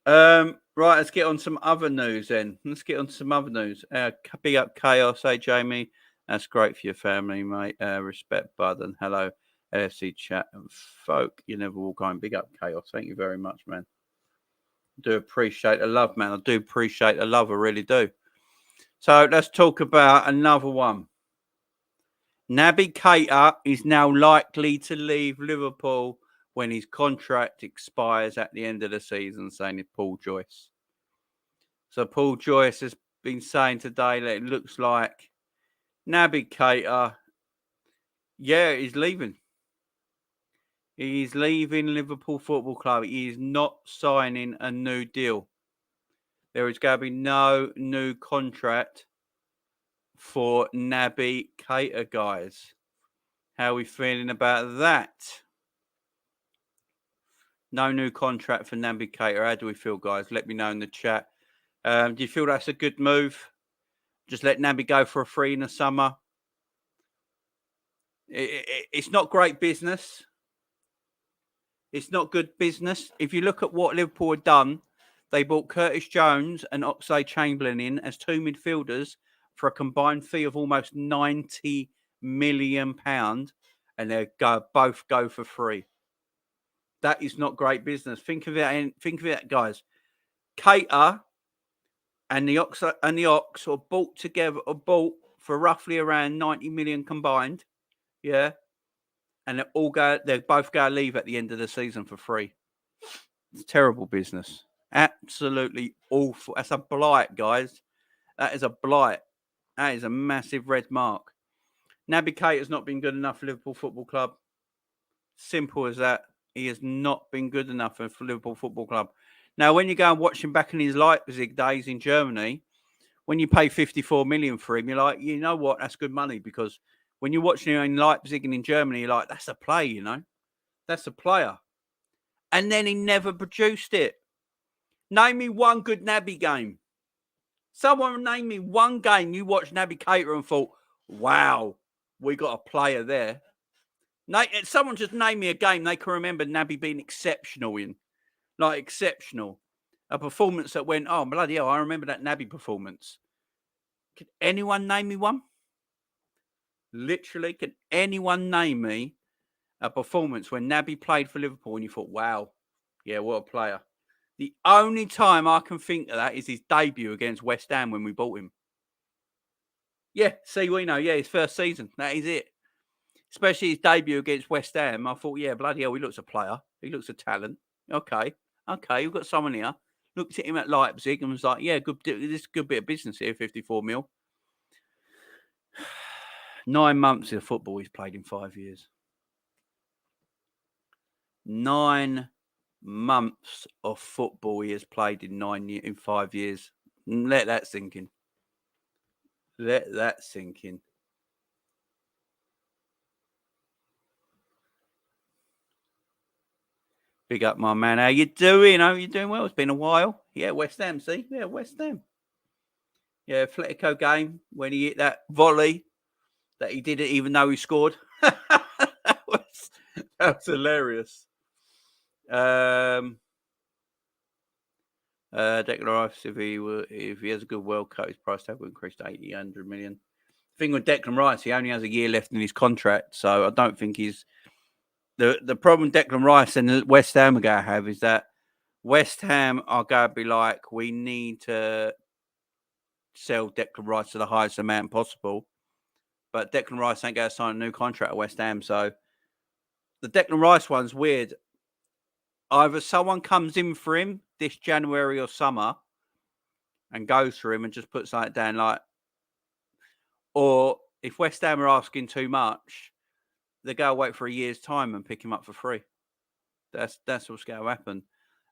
Right, let's get on some other news then. Big up Chaos, hey Jamie. That's great for your family, mate. Respect, bud, and hello, LFC chat and folk. You never walk home. Big up Chaos. Thank you very much, man. I do appreciate the love, man. I do appreciate the love. I really do. So let's talk about another one. Naby Keita is now likely to leave Liverpool when his contract expires at the end of the season, saying it's Paul Joyce. So Paul Joyce has been saying today that it looks like Naby Keita, he's leaving. He's leaving Liverpool Football Club. He is not signing a new deal. There is going to be no new contract for Naby Keita, guys. How are we feeling about that? No new contract for Naby Keita. How do we feel, guys? Let me know in the chat. Do you feel that's a good move? Just let Naby go for a free in the summer. It's not great business. It's not good business. If you look at what Liverpool had done, they bought Curtis Jones and Oxlade-Chamberlain in as two midfielders for a combined fee of almost £90 million, and they both go for free. That is not great business. Think of it, guys. Keita and the Ox are bought for roughly around 90 million combined. Yeah. And they both go leave at the end of the season for free. It's terrible business. Absolutely awful. That's a blight, guys. That is a blight. That is a massive red mark. Naby Keita has not been good enough for Liverpool Football Club. Simple as that. He has not been good enough for Liverpool Football Club. Now, when you go and watch him back in his Leipzig days in Germany, when you pay 54 million for him, you're like, you know what? That's good money, because when you're watching him in Leipzig and in Germany, you're like, that's a play, you know? That's a player. And then he never produced it. Name me one good Naby game. Someone name me one game you watched Naby Keita and thought, wow, we got a player there. Someone just name me a game they can remember Naby being exceptional in. Like, exceptional. A performance that went, oh, bloody hell, I remember that Naby performance. Can anyone name me one? Literally, can anyone name me a performance when Naby played for Liverpool and you thought, wow, yeah, what a player. The only time I can think of that is his debut against West Ham when we bought him. Yeah, see, we know. Yeah, his first season. That is it. Especially his debut against West Ham. I thought, yeah, bloody hell, he looks a player. He looks a talent. Okay, we've got someone here. Looked at him at Leipzig and was like, yeah, good. This is a good bit of business here, 54 mil. 9 months of football he's played in 5 years. 9 months of football he has played in 5 years. Let that sink in. Let that sink in. Big up, my man. How you doing? How you doing? Well, it's been a while. Yeah, West Ham, see? Yeah, West Ham. Yeah, Atletico game when he hit that volley that he didn't even know he scored. that was hilarious. Declan Rice, if he has a good World Cup, his price tag will increase to 80, 100 million. The thing with Declan Rice, he only has a year left in his contract, so I don't think he's... The problem Declan Rice and West Ham are going to have is that West Ham are going to be like, we need to sell Declan Rice to the highest amount possible. But Declan Rice ain't going to sign a new contract at West Ham. So the Declan Rice one's weird. Either someone comes in for him this January or summer and goes for him and just puts something down like, or if West Ham are asking too much, they go wait for a year's time and pick him up for free. That's what's going to happen.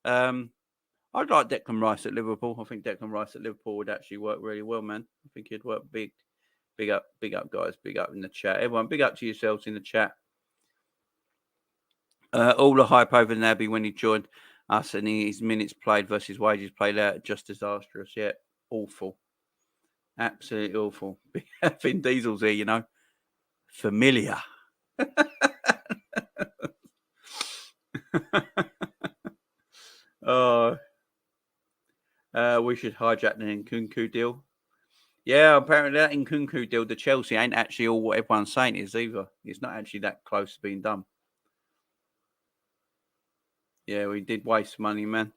I'd like Declan Rice at Liverpool. I think Declan Rice at Liverpool would actually work really well, man. I think he'd work big. Big up, guys. Big up in the chat. Everyone, big up to yourselves in the chat. All the hype over Naby when he joined us and his minutes played versus wages played out, just disastrous. Yeah, awful. Absolutely awful. Vin Diesel's here, you know. Familiar. We should hijack the Nkunku deal. Yeah, apparently that Nkunku deal to Chelsea ain't actually all what everyone's saying it is either. It's not actually that close to being done. Yeah, we did waste money, man.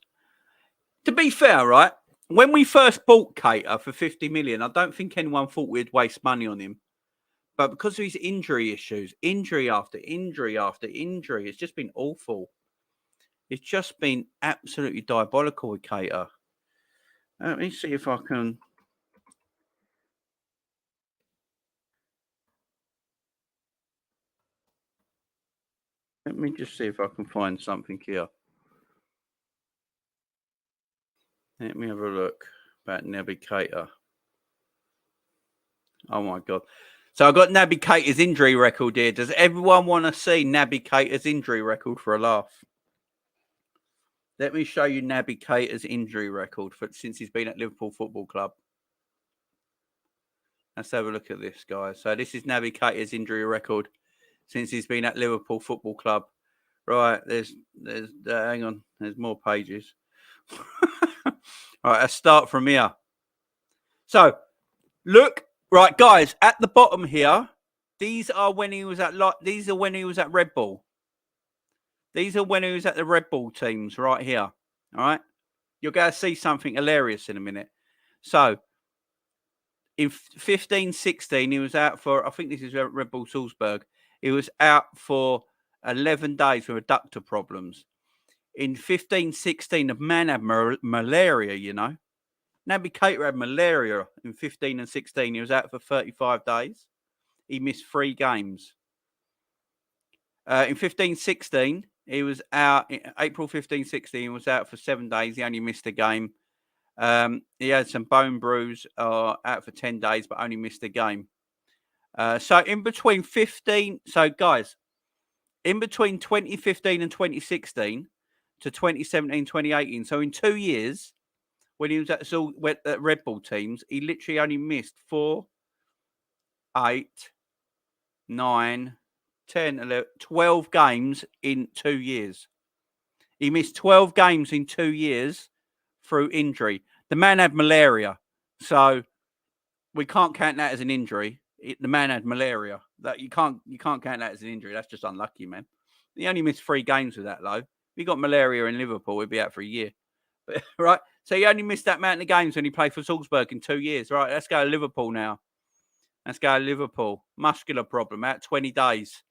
To be fair, right, when we first bought Cater for 50 million, I don't think anyone thought we'd waste money on him. But because of his injury issues, injury after injury after injury, it's just been awful. It's just been absolutely diabolical with Cater. Let me see if I can... Let me just see if I can find something here. Let me have a look about Naby Keita. Oh, my God. So I've got Naby Keita's injury record here. Does everyone want to see Naby Keita's injury record for a laugh? Let me show you Naby Keita's injury record since he's been at Liverpool Football Club. Let's have a look at this, guys. So this is Naby Keita's injury record since he's been at Liverpool Football Club. Right, there's hang on, there's more pages. All right, let's start from here. So, look, right, guys, at the bottom here, these are when he was at Red Bull. These are when he was at the Red Bull teams right here. All right, you're going to see something hilarious in a minute. So, in 15-16, he was out for, I think this is Red Bull Salzburg. He was out for 11 days with adductor problems. In 15-16, the man had malaria, you know. Naby Keita had malaria in 15 and 16. He was out for 35 days. He missed 3 games. In 15-16, he was out. In April 15-16, he was out for 7 days. He only missed a game. He had some bone bruise, out for 10 days, but only missed a game. So in between 15, so guys, in between 2015 and 2016 to 2017, 2018, so in 2 years, when he was at Red Bull teams, he literally only missed 4, 8, 9, 10, 11, 12 games in 2 years. He missed 12 games in 2 years through injury. The man had malaria, so we can't count that as an injury. The man had malaria. That you can't count that as an injury. That's just unlucky, man. He only missed 3 games with that, though. If he got malaria in Liverpool, he'd be out for a year. But, right? So he only missed that amount of games when he played for Salzburg in 2 years. Right, let's go to Liverpool now. Let's go to Liverpool. Muscular problem, out 20 days.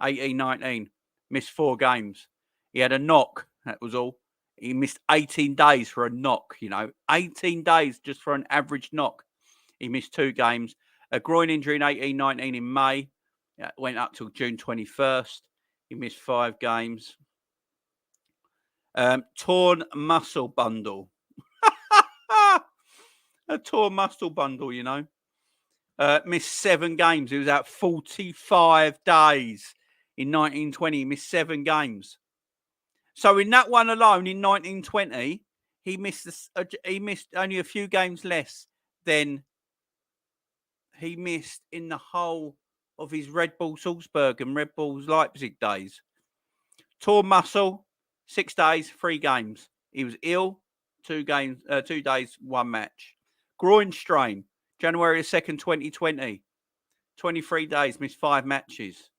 18, 19. Missed 4 games. He had a knock, that was all. He missed 18 days for a knock, 18 days just for an average knock. He missed 2 games. A groin injury in 18, 19 in May. Went up till June 21st. He missed 5 games. Torn muscle bundle. A torn muscle bundle, Missed 7 games. He was out 45 days in 1920. He missed 7 games. So in that one alone, in 1920, he missed only a few games less than he missed in the whole of his Red Bull Salzburg and Red Bull Leipzig days. Torn muscle, 6 days, 3 games. He was ill, 2 days, 1 match. Groin strain, January 2nd, 2020. 23 days, missed 5 matches.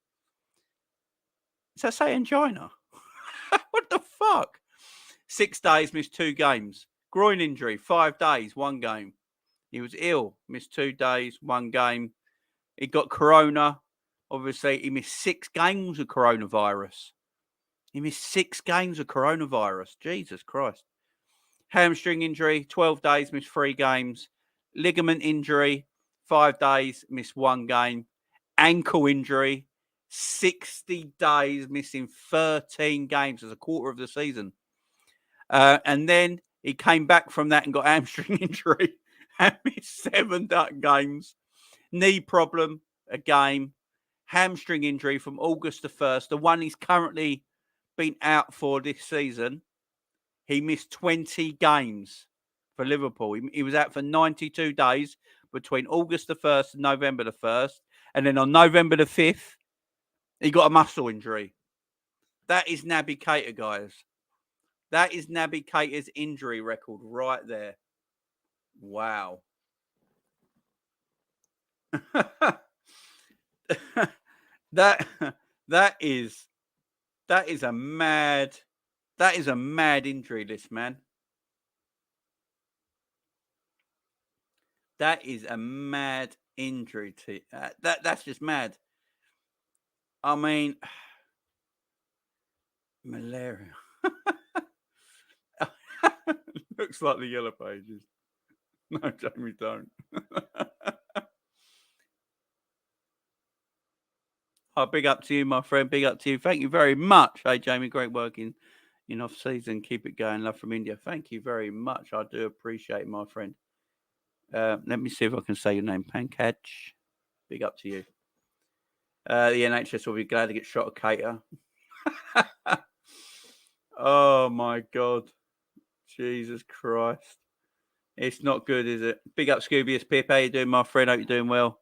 Does that say angina? What the fuck? 6 days, missed 2 games. Groin injury, 5 days, 1 game. He was ill, missed 2 days, 1 game. He got corona. Obviously, he missed 6 games of coronavirus. He missed 6 games of coronavirus. Jesus Christ. Hamstring injury, 12 days, missed 3 games. Ligament injury, 5 days, missed 1 game. Ankle injury, 60 days, missing 13 games as a quarter of the season. And then he came back from that and got hamstring injury and missed 7 games. Knee problem, a game. Hamstring injury from August the 1st, the one he's currently been out for this season. He missed 20 games for Liverpool. He was out for 92 days between August the 1st and November the 1st. And then on November the 5th, he got a muscle injury. That is Naby Keita, guys. That is Naby Keita's injury record right there. Wow. that is a mad injury list, man. That is a mad injury to that's just mad. I mean, malaria. Looks like the Yellow Pages. No, Jamie, don't. Oh, big up to you, my friend. Big up to you. Thank you very much. Hey, Jamie, great work in off-season. Keep it going. Love from India. Thank you very much. I do appreciate it, my friend. Let me see if I can say your name. Pankaj. Big up to you. The NHS will be glad to get shot at Keita. Oh, my God. Jesus Christ. It's not good, is it? Big up, Scoobius Pip. How you doing, my friend? Hope you're doing well.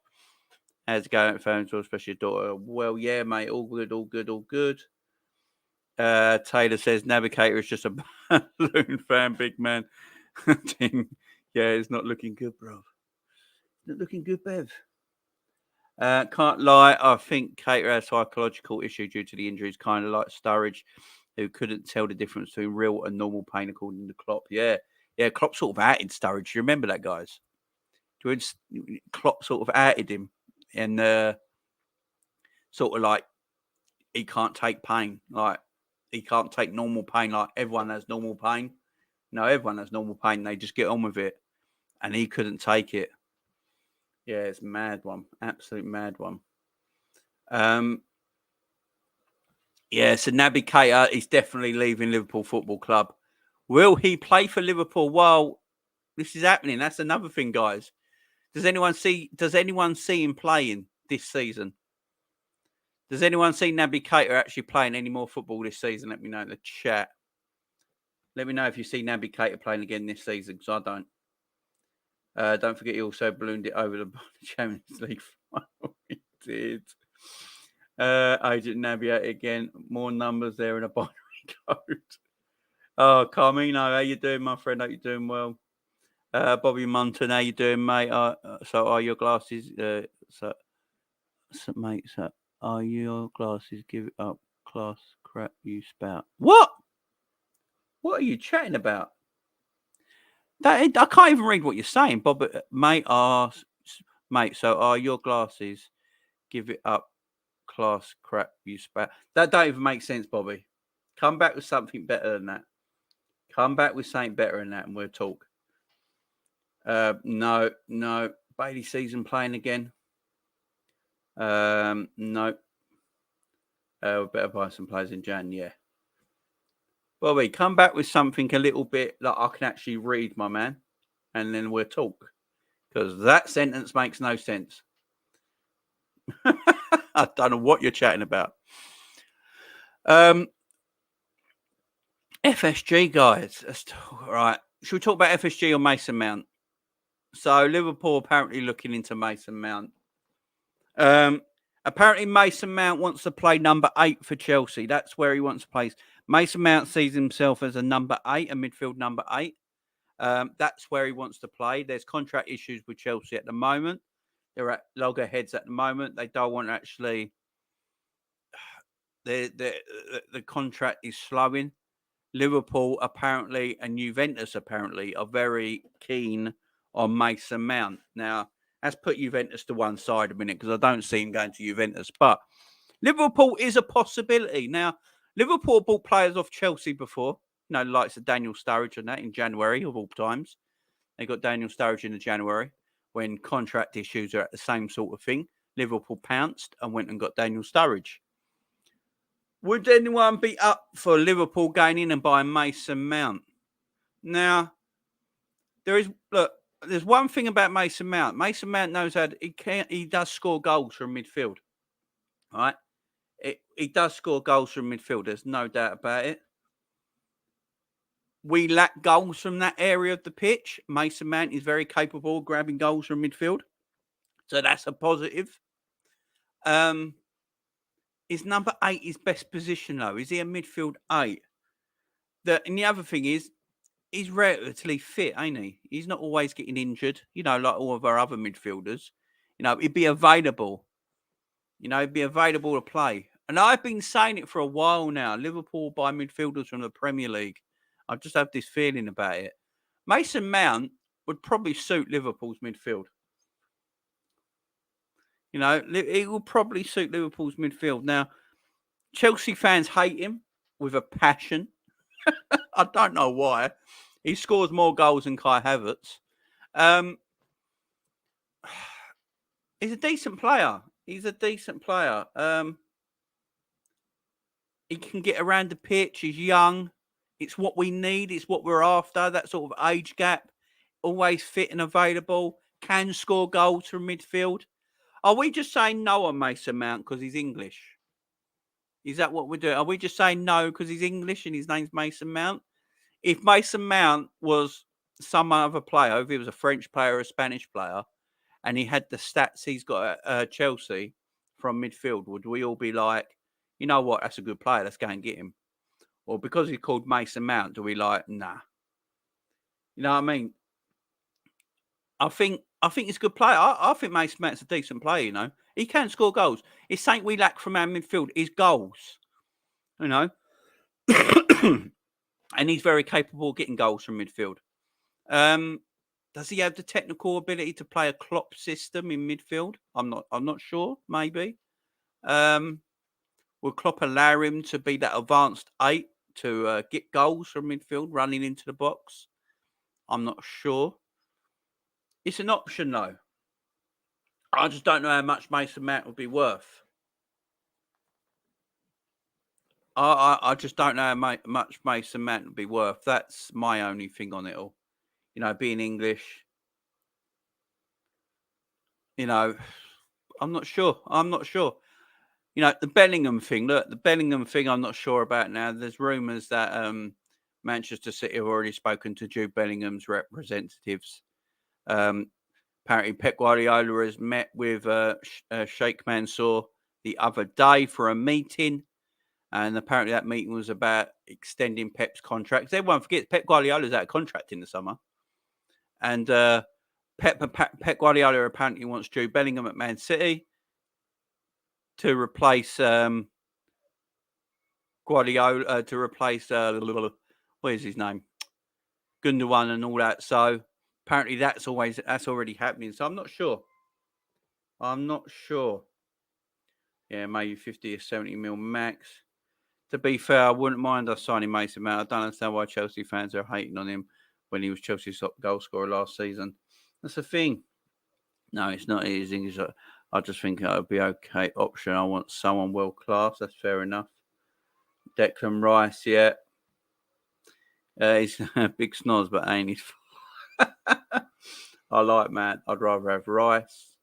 How's it going at phones, especially your daughter? Well, yeah, mate. All good, all good, all good. Taylor says Naby Keita is just a balloon fan, big man. Yeah, it's not looking good, bro. Not looking good, Bev. Can't lie. I think Keita has a psychological issue due to the injuries, kind of like Sturridge, who couldn't tell the difference between real and normal pain, according to Klopp. Yeah, Klopp sort of outed Sturridge. You remember that, guys? Klopp sort of outed him. And sort of like he can't take pain, like he can't take normal pain, like everyone has normal pain. No, everyone has normal pain. They just get on with it, and he couldn't take it. Yeah, it's a mad one, absolute mad one. Yeah, so Naby Keita is definitely leaving Liverpool Football Club. Will he play for Liverpool? Well, this is happening. That's another thing, guys. Does anyone see him playing this season? Does anyone see Naby Keita actually playing any more football this season? Let me know in the chat. Let me know if you see Naby Keita playing again this season, because I don't. Don't forget he also ballooned it over the Champions League final. He did. Agent Naby at it again. More numbers there in a binary code. Oh, Carmino, how you doing, my friend? Hope you're doing well. Bobby Munton, how you doing, mate? So are your glasses? Mate, so are your glasses? Give it up, class crap you spout. What? What are you chatting about? I can't even read what you're saying, Bob. Mate, so are your glasses? Give it up, class crap you spout. That don't even make sense, Bobby. Come back with something better than that. Come back with something better than that, and we'll talk. No. Bailey season playing again. No. We better buy some players in Jan, yeah. Bobby, come back with something a little bit that I can actually read, my man, and then we'll talk. Because that sentence makes no sense. I don't know what you're chatting about. FSG, guys. Right. Should we talk about FSG or Mason Mount? So Liverpool apparently looking into Mason Mount. Apparently Mason Mount wants to play number 8 for Chelsea. That's where he wants to play. Mason Mount sees himself as a number 8, a midfield number 8. That's where he wants to play. There's contract issues with Chelsea at the moment. They're at loggerheads at the moment. They don't want to actually. The contract is slowing. Liverpool apparently and Juventus apparently are very keen on Mason Mount. Now, let's put Juventus to one side a minute because I don't see him going to Juventus. But Liverpool is a possibility. Now, Liverpool bought players off Chelsea before. You know, the likes of Daniel Sturridge and that in January of all times. They got Daniel Sturridge in January when contract issues are at the same sort of thing. Liverpool pounced and went and got Daniel Sturridge. Would anyone be up for Liverpool going in and buying Mason Mount? Now, there's one thing about Mason Mount. Mason Mount knows how he does score goals from midfield. All right? He does score goals from midfield. There's no doubt about it. We lack goals from that area of the pitch. Mason Mount is very capable of grabbing goals from midfield. So that's a positive. Is number 8 his best position, though? Is he a midfield 8? And the other thing is, he's relatively fit, ain't he? He's not always getting injured, you know, like all of our other midfielders. You know, he'd be available. You know, he'd be available to play. And I've been saying it for a while now. Liverpool buy midfielders from the Premier League. I just have this feeling about it. Mason Mount would probably suit Liverpool's midfield. You know, it will probably suit Liverpool's midfield. Now, Chelsea fans hate him with a passion. I don't know why. He scores more goals than Kai Havertz. He's a decent player. He can get around the pitch. He's young. It's what we need. It's what we're after. That sort of age gap. Always fit and available. Can score goals from midfield. Are we just saying no on Mason Mount because he's English? Is that what we're doing? Are we just saying no because he's English and his name's Mason Mount? If Mason Mount was some other player, if he was a French player or a Spanish player, and he had the stats he's got at Chelsea from midfield, would we all be like, you know what, that's a good player, let's go and get him? Or because he's called Mason Mount, do we like, nah? You know what I mean? I think he's a good player. I think Mason Mount's a decent player, you know. He can score goals. It's something we lack from our midfield is goals. You know. And he's very capable of getting goals from midfield. Does he have the technical ability to play a Klopp system in midfield? I'm not sure. Maybe. Will Klopp allow him to be that advanced 8 to get goals from midfield, running into the box? I'm not sure. It's an option, though. I just don't know how much Mason Mount would be worth. I just don't know how much Mason Mount would be worth. That's my only thing on it all. You know, being English. You know, I'm not sure. You know, the Bellingham thing. Look, the Bellingham thing I'm not sure about now. There's rumours that Manchester City have already spoken to Jude Bellingham's representatives. Apparently, Pep Guardiola has met with Sheikh Mansour the other day for a meeting. And apparently that meeting was about extending Pep's contract. Everyone forgets Pep Guardiola's out of contract in the summer. And Pep Guardiola apparently wants Jude Bellingham at Man City to replace Guardiola to replace what is his name? Gundogan and all that. So apparently that's already happening. So I'm not sure. Yeah, maybe 50 or 70 mil max. To be fair, I wouldn't mind us signing Mason Mount. I don't understand why Chelsea fans are hating on him when he was Chelsea's top goal scorer last season. That's the thing. No, it's not easy. I just think that would be okay option. I want someone world class. That's fair enough. Declan Rice, yeah. He's a big snoz, but ain't he? I like Matt. I'd rather have Rice.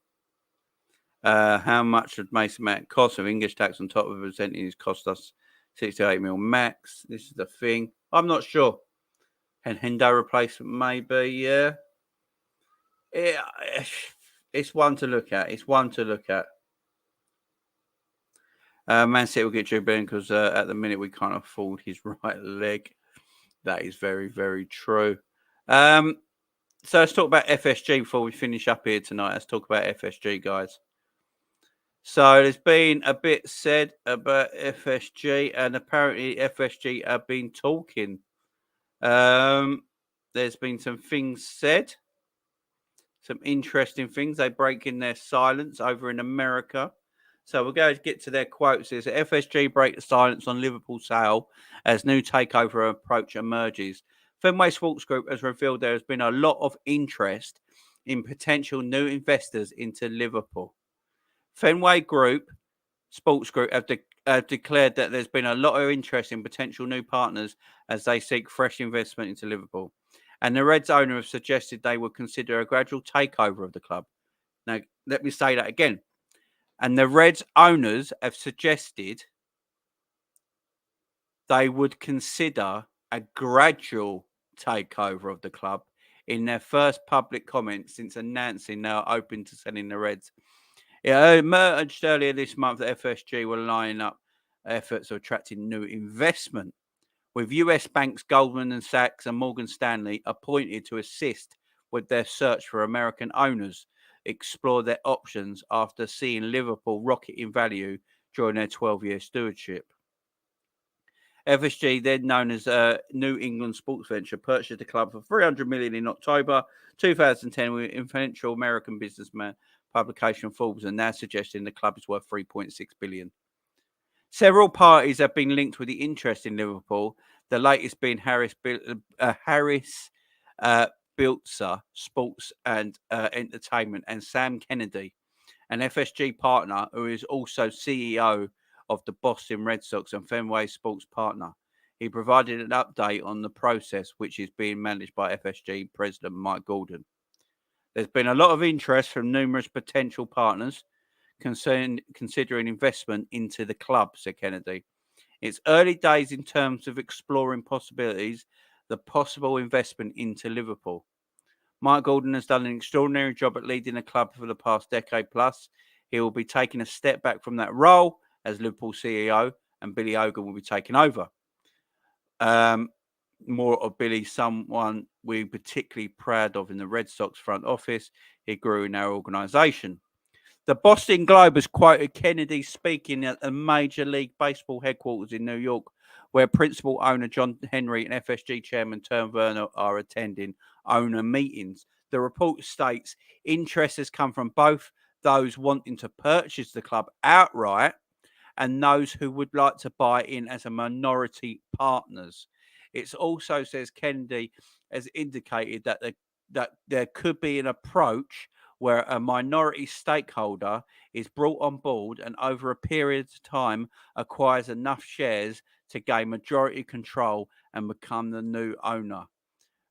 How much would Mason Mount cost? With English tax on top of presenting his cost us 68 mil max. This is the thing. I'm not sure. And Hendo replacement, maybe, yeah. It's one to look at. Man City will get Joe Ben because at the minute we can't afford his right leg. That is very, very true. So let's talk about FSG before we finish up here tonight. Let's talk about FSG, guys. So there's been a bit said about FSG, and apparently FSG have been talking. There's been some things said, some interesting things. They break in their silence over in America. So we're going to get to their quotes. It says FSG break the silence on Liverpool Salah as new takeover approach emerges. Fenway Sports Group has revealed there has been a lot of interest in potential new investors into Liverpool. Fenway Sports Group have declared that there's been a lot of interest in potential new partners as they seek fresh investment into Liverpool. And the Reds owner have suggested they would consider a gradual takeover of the club. Now, let me say that again. And the Reds owners have suggested they would consider a gradual takeover of the club in their first public comment since announcing they are open to selling the Reds. It emerged earlier this month that FSG were lining up efforts of attracting new investment, with US banks Goldman Sachs and Morgan Stanley appointed to assist with their search for American owners explore their options after seeing Liverpool rocket in value during their 12-year stewardship. FSG, then known as New England Sports Venture, purchased the club for $300 million in October 2010 with influential American businessman publication Forbes, and now suggesting the club is worth $3.6 billion. Several parties have been linked with the interest in Liverpool, the latest being Harris Biltzer Sports and Entertainment, and Sam Kennedy, an FSG partner who is also CEO of the Boston Red Sox and Fenway Sports partner. He provided an update on the process, which is being managed by FSG President Mike Gordon. There's been a lot of interest from numerous potential partners considering investment into the club, said Kennedy. It's early days in terms of exploring possibilities, the possible investment into Liverpool. Mike Gordon has done an extraordinary job at leading the club for the past decade plus. He will be taking a step back from that role as Liverpool CEO, and Billy Hogan will be taking over. More of Billy, someone we're particularly proud of in the Red Sox front office. He grew in our organisation. The Boston Globe has quoted Kennedy speaking at the Major League Baseball headquarters in New York, where principal owner John Henry and FSG chairman Turn Werner are attending owner meetings. The report states interest has come from both those wanting to purchase the club outright and those who would like to buy in as a minority partners. It also says Kennedy has indicated that there could be an approach where a minority stakeholder is brought on board and over a period of time acquires enough shares to gain majority control and become the new owner.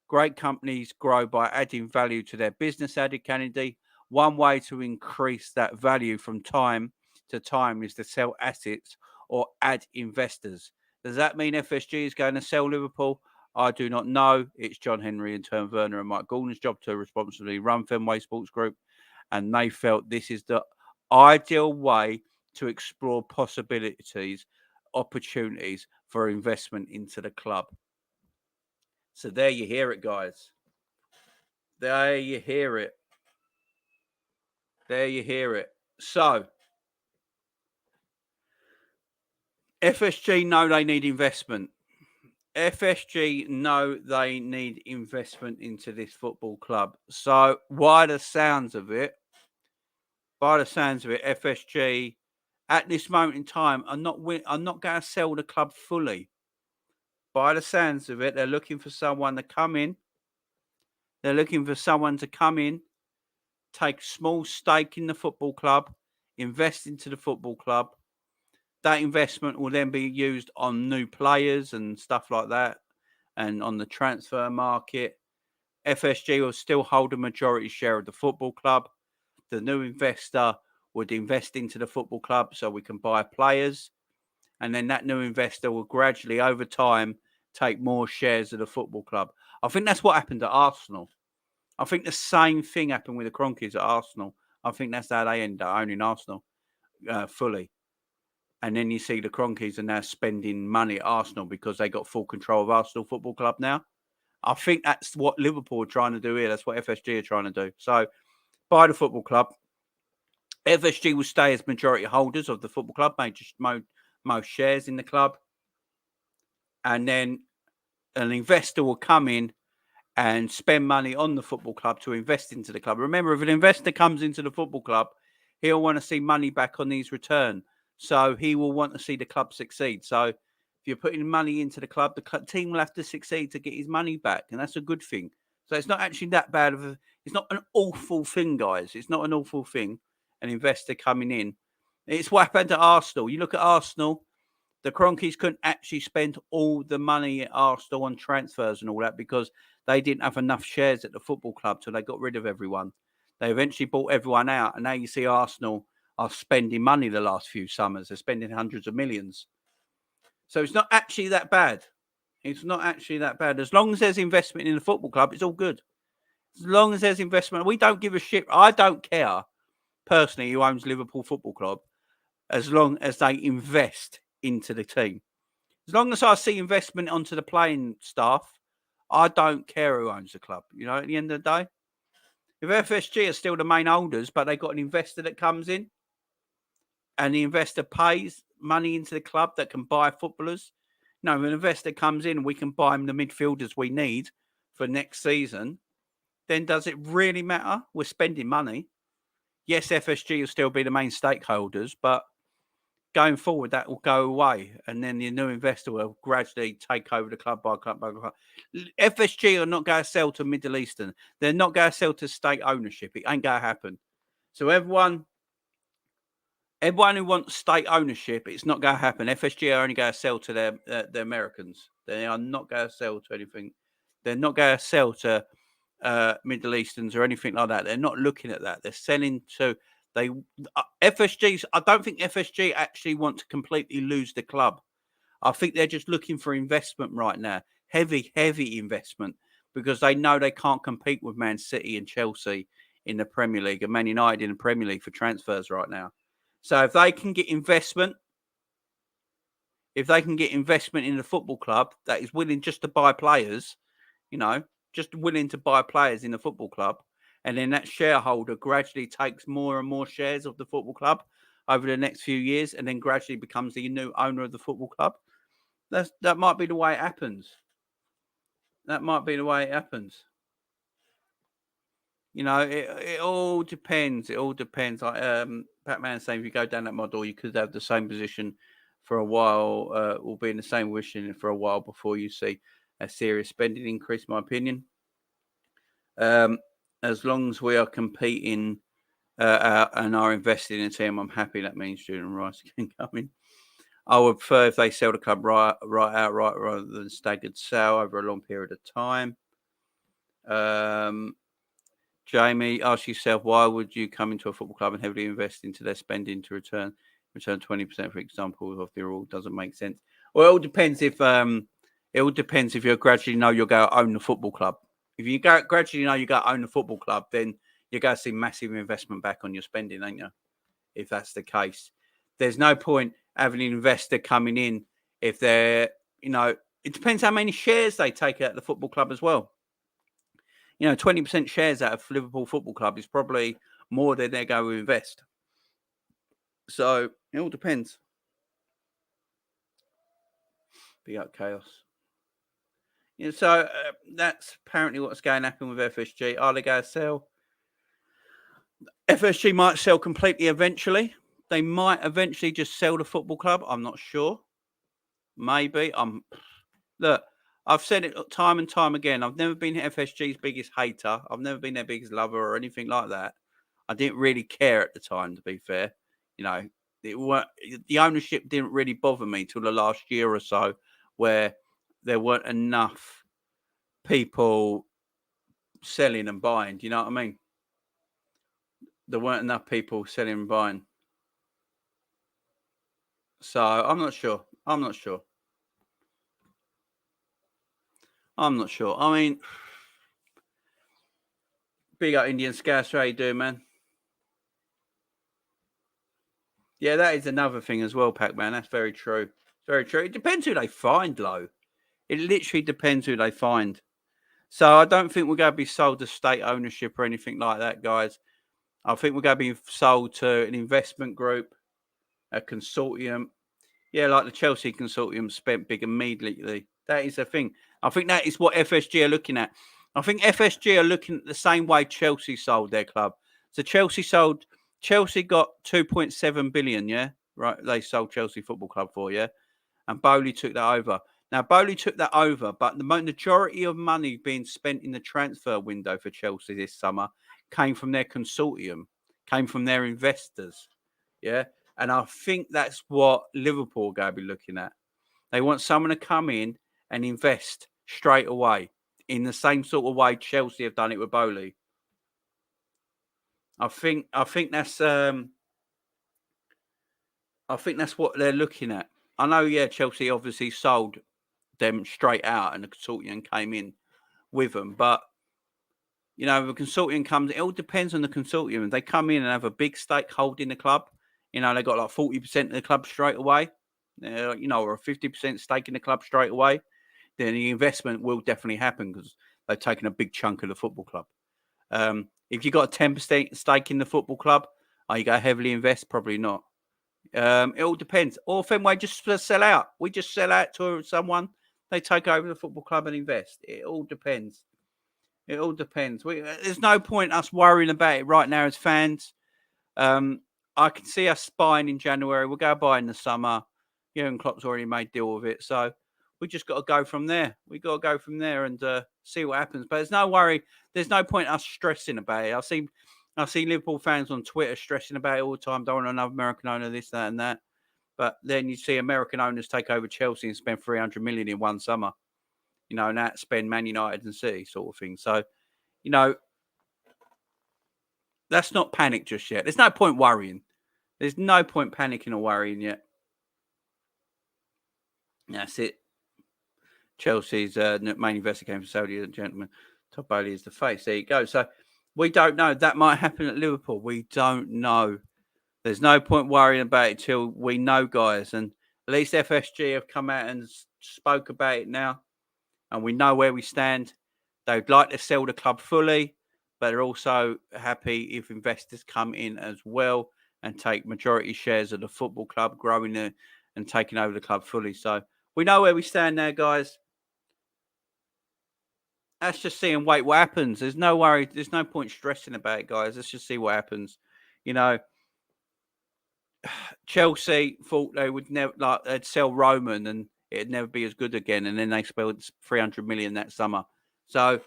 Great companies grow by adding value to their business, added Kennedy. One way to increase that value from time to time is to sell assets or add investors. Does that mean FSG is going to sell Liverpool? I do not know. It's John Henry and Turn Werner and Mike Gordon's job to responsibly run Fenway Sports Group, and they felt this is the ideal way to explore possibilities, opportunities for investment into the club. So there you hear it, guys. There you hear it. So FSG know they need investment. FSG know they need investment into this football club. So, by the sounds of it, FSG at this moment in time are not going to sell the club fully. By the sounds of it, they're looking for someone to come in. They're looking for someone to come in, take a small stake in the football club, invest into the football club. That investment will then be used on new players and stuff like that, and on the transfer market. FSG will still hold a majority share of the football club. The new investor would invest into the football club so we can buy players. And then that new investor will gradually, over time, take more shares of the football club. I think that's what happened at Arsenal. I think the same thing happened with the Kroenkes at Arsenal. I think that's how they end up owning Arsenal fully. And then you see the Kroenkes are now spending money at Arsenal because they got full control of Arsenal Football Club now. I think that's what Liverpool are trying to do here. That's what FSG are trying to do. So, buy the football club. FSG will stay as majority holders of the football club, most shares in the club. And then an investor will come in and spend money on the football club to invest into the club. Remember, if an investor comes into the football club, he'll want to see money back on his return. So he will want to see the club succeed. So if you're putting money into the club, the team will have to succeed to get his money back. And that's a good thing. So it's not actually that bad it's not an awful thing, guys. It's not an awful thing. An investor coming in. It's what happened to Arsenal. You look at Arsenal, the Kroenkes couldn't actually spend all the money at Arsenal on transfers and all that because they didn't have enough shares at the football club, so they got rid of everyone. They eventually bought everyone out, and now you see Arsenal are spending money the last few summers. They're spending hundreds of millions. So it's not actually that bad. It's not actually that bad. As long as there's investment in the football club, it's all good. As long as there's investment, we don't give a shit. I don't care, personally, who owns Liverpool Football Club, as long as they invest into the team. As long as I see investment onto the playing staff, I don't care who owns the club. You know, at the end of the day, if FSG are still the main holders, but they got an investor that comes in and the investor pays money into the club that can buy footballers. No, if an investor comes in and we can buy them the midfielders we need for next season, then does it really matter? We're spending money. Yes, FSG will still be the main stakeholders, but going forward, that will go away. And then the new investor will gradually take over the club by club by club. FSG are not going to sell to Middle Eastern. They're not going to sell to state ownership. It ain't going to happen. So everyone who wants state ownership, it's not going to happen. FSG are only going to sell to the Americans. They are not going to sell to anything. They're not going to sell to Middle Easterns or anything like that. They're not looking at that. They're selling to FSGs. I don't think FSG actually want to completely lose the club. I think they're just looking for investment right now. Heavy investment, because they know they can't compete with Man City and Chelsea in the Premier League and Man United in the Premier League for transfers right now. So if they can get investment, in the football club that is willing just to buy players, just willing to buy players in the football club, and then that shareholder gradually takes more and more shares of the football club over the next few years, and then gradually becomes the new owner of the football club. That might be the way it happens. That might be the way it happens. It all depends. It all depends. Like Pac-Man saying, if you go down that model, you could have the same position for a while, or be in the same position for a while before you see a serious spending increase, in my opinion. As long as we are competing and are invested in a team, I'm happy. That means Julian Rice can come in. I would prefer if they sell the club right outright rather than staggered sale over a long period of time. Jamie, ask yourself, why would you come into a football club and heavily invest into their spending to return 20%, for example, of the rule? Doesn't make sense. Well, it all depends if you gradually know you're going to own the football club. If you gradually know you're going to own the football club, then you're going to see massive investment back on your spending, ain't you? If that's the case, there's no point having an investor coming in if they're, it depends how many shares they take out of the football club as well. 20% shares out of Liverpool Football Club is probably more than they're going to invest. So it all depends. Big up chaos. Yeah, so that's apparently what's going to happen with FSG. Are they going to sell? FSG might sell completely eventually. They might eventually just sell the football club. I'm not sure. Maybe. Look, I've said it time and time again. I've never been FSG's biggest hater. I've never been their biggest lover or anything like that. I didn't really care at the time, to be fair. You know, the ownership didn't really bother me till the last year or so, where there weren't enough people selling and buying. Do you know what I mean? There weren't enough people selling and buying. So I'm not sure. I mean, big up Indian Scouts. How you doing, man? Yeah, that is another thing as well, Pac-Man. That's very true. Very true. It depends who they find, though. It literally depends who they find. So I don't think we're going to be sold to state ownership or anything like that, guys. I think we're going to be sold to an investment group, a consortium. Yeah, like the Chelsea consortium spent big immediately. That is the thing. I think that is what FSG are looking at. I think FSG are looking at the same way Chelsea sold their club. So Chelsea got 2.7 billion, yeah? Right, they sold Chelsea Football Club for, yeah? And Bowley took that over. Now, Bowley took that over, but the majority of money being spent in the transfer window for Chelsea this summer came from their consortium, came from their investors, yeah? And I think that's what Liverpool are going to be looking at. They want someone to come in and invest straight away in the same sort of way Chelsea have done it with Bowley. I think that's what they're looking at. I know, yeah, Chelsea obviously sold them straight out and the consortium came in with them. But, you know, the consortium comes, it all depends on the consortium. If they come in and have a big stake holding the club, you know, they got like 40% of the club straight away, you know, or a 50% stake in the club straight away, then the investment will definitely happen because they've taken a big chunk of the football club. If you've got a 10% stake in the football club, are you going to heavily invest? Probably not. It all depends. Or Fenway just sell out. We just sell out to someone. They take over the football club and invest. It all depends. It all depends. There's no point us worrying about it right now as fans. I can see us buying in January. We'll go buy in the summer. Jurgen Klopp's already made deal with it. So we just got to go from there. We got to go from there and see what happens. But there's no worry. There's no point us stressing about it. I see Liverpool fans on Twitter stressing about it all the time. Don't want another American owner, this, that, and that. But then you see American owners take over Chelsea and spend 300 million in one summer. You know, and that spend Man United and City sort of thing. So, you know, let's not panic just yet. There's no point worrying. There's no point panicking or worrying yet. That's it. Chelsea's main investor came from Saudi, gentlemen. Todd Bowley is the face. There you go. So we don't know. That might happen at Liverpool. We don't know. There's no point worrying about it till we know, guys. And at least FSG have come out and spoke about it now. And we know where we stand. They'd like to sell the club fully, but they're also happy if investors come in as well and take majority shares of the football club, growing it and taking over the club fully. So we know where we stand now, guys. Let's just see and wait what happens. There's no worry. There's no point stressing about it, guys. Let's just see what happens. You know, Chelsea thought they would never, like, they'd sell Roman and it'd never be as good again. And then they spent 300 million that summer. So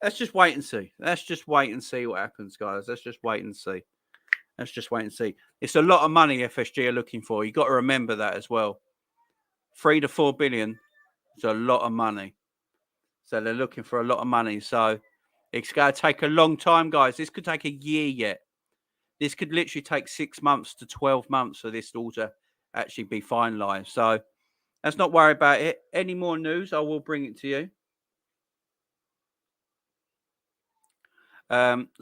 let's just wait and see. Let's just wait and see what happens, guys. Let's just wait and see. Let's just wait and see. It's a lot of money FSG are looking for. You've got to remember that as well. 3 to 4 billion is a lot of money. So they're looking for a lot of money. So it's going to take a long time, guys. This could take a year yet. This could literally take 6 months to 12 months for this all to actually be finalised. So let's not worry about it. Any more news, I will bring it to you.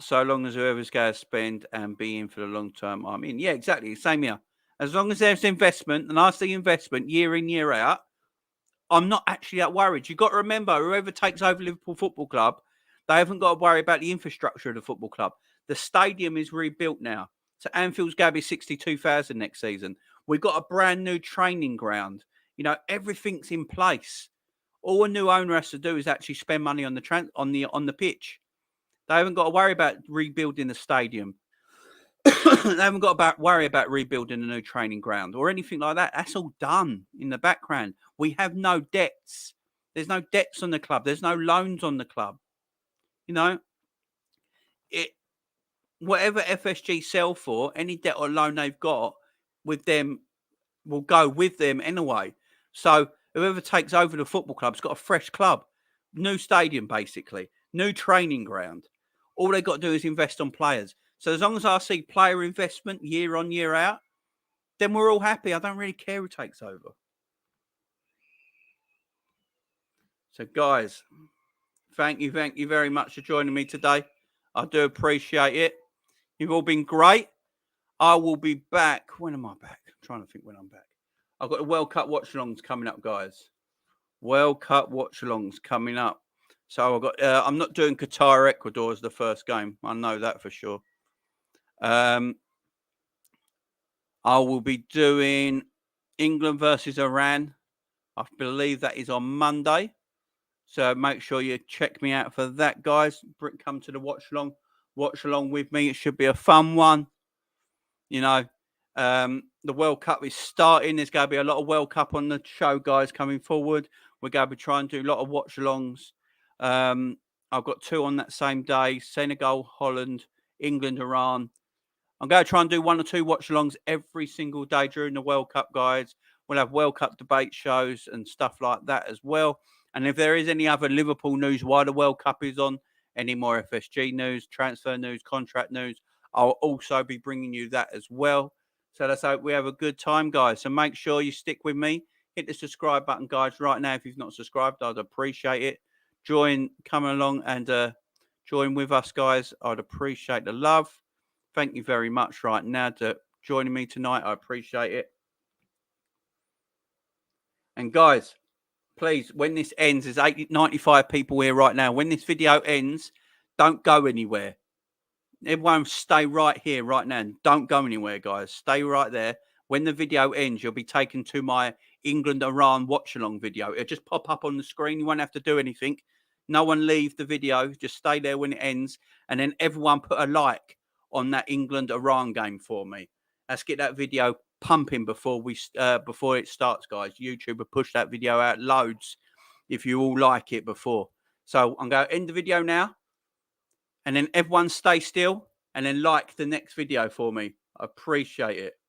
So long as whoever's going to spend and be in for the long term, I'm in. Yeah, exactly. Same here. As long as there's investment, and I see investment year in, year out, I'm not actually that worried. You've got to remember, whoever takes over Liverpool Football Club, they haven't got to worry about the infrastructure of the football club. The stadium is rebuilt now. So Anfield's going to be 62,000 next season. We've got a brand new training ground. You know, everything's in place. All a new owner has to do is actually spend money on the pitch. They haven't got to worry about rebuilding the stadium. They haven't got to worry about rebuilding a new training ground or anything like that. That's all done in the background. We have no debts. There's no debts on the club. There's no loans on the club. You know, whatever FSG sell for, any debt or loan they've got with them will go with them anyway. So whoever takes over the football club's got a fresh club, new stadium, basically, new training ground. All they've got to do is invest on players. So as long as I see player investment year on, year out, then we're all happy. I don't really care who takes over. So, guys, thank you very much for joining me today. I do appreciate it. You've all been great. I will be back. When am I back? I'm trying to think when I'm back. I've got the World Cup watch-alongs coming up, guys. World Cup watch-alongs coming up. So I've got. I'm not doing Qatar Ecuador as the first game. I know that for sure. I will be doing England versus Iran. I believe that is on Monday. So make sure you check me out for that, guys. Come to the watch-along. Watch along with me. It should be a fun one. You know, the World Cup is starting. There's going to be a lot of World Cup on the show, guys, coming forward. We're going to be trying to do a lot of watch-alongs. I've got 2 on that same day. Senegal, Holland, England, Iran. I'm going to try and do 1 or 2 watch-alongs every single day during the World Cup, guys. We'll have World Cup debate shows and stuff like that as well. And if there is any other Liverpool news while the World Cup is on, any more FSG news, transfer news, contract news, I'll also be bringing you that as well. So let's hope we have a good time, guys. So make sure you stick with me. Hit the subscribe button, guys, right now. If you've not subscribed, I'd appreciate it. Come along and join with us, guys. I'd appreciate the love. Thank you very much right now for joining me tonight. I appreciate it. And guys, please, when this ends, there's 95 people here right now. When this video ends, don't go anywhere. Everyone stay right here, right now. Don't go anywhere, guys. Stay right there. When the video ends, you'll be taken to my England-Iran watch-along video. It'll just pop up on the screen. You won't have to do anything. No one leave the video. Just stay there when it ends. And then everyone put a like on that England-Iran game for me. Let's get that video pumping before it starts, guys. YouTube will push that video out loads if you all like it before. So I'm going to end the video now. And then everyone stay still and then like the next video for me. I appreciate it.